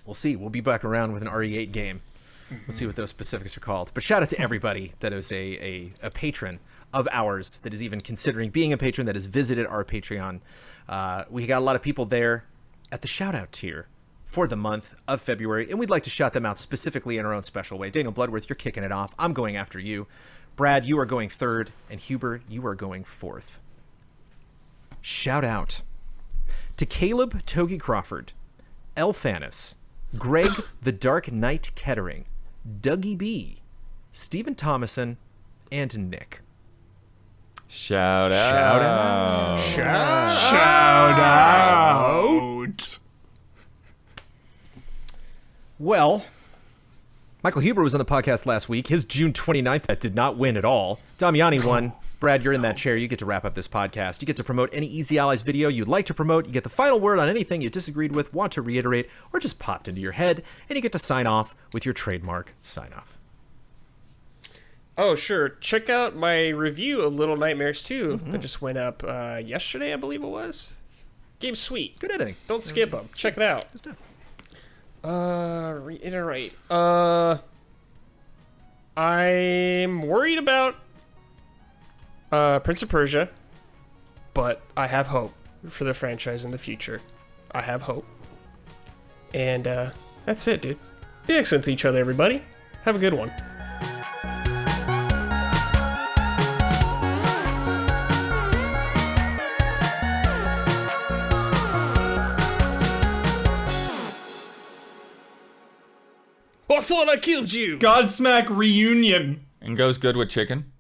We'll see. We'll be back around with an RE8 game. We'll see what those specifics are called. But shout out to everybody that is a patron of ours, that is even considering being a patron, that has visited our Patreon. We got a lot of people there at the shout out tier for the month of February, and we'd like to shout them out specifically in our own special way. Daniel Bloodworth, you're kicking it off. I'm going after you. Brad, you are going third, and Huber, you are going fourth. Shout out to Caleb Togi Crawford, Elphanis, Greg the Dark Knight Kettering, Dougie B, Stephen Thomason, and Nick. Shout out. Shout out. Shout out. Well, Michael Huber was on the podcast last week. His June 29th bet did not win at all. Damiani won. Brad, you're in that chair. You get to wrap up this podcast. You get to promote any Easy Allies video you'd like to promote. You get the final word on anything you disagreed with, want to reiterate, or just popped into your head. And you get to sign off with your trademark sign-off. Oh, sure. Check out my review of Little Nightmares 2 that just went up yesterday, I believe it was. Game's sweet. Good editing. Don't skip them. Check it out. Good stuff. Reiterate. I'm worried about Prince of Persia, but I have hope for the franchise in the future. I have hope. And that's it, dude. Be excellent to each other, everybody. Have a good one. I thought I killed you! Godsmack reunion. And goes good with chicken.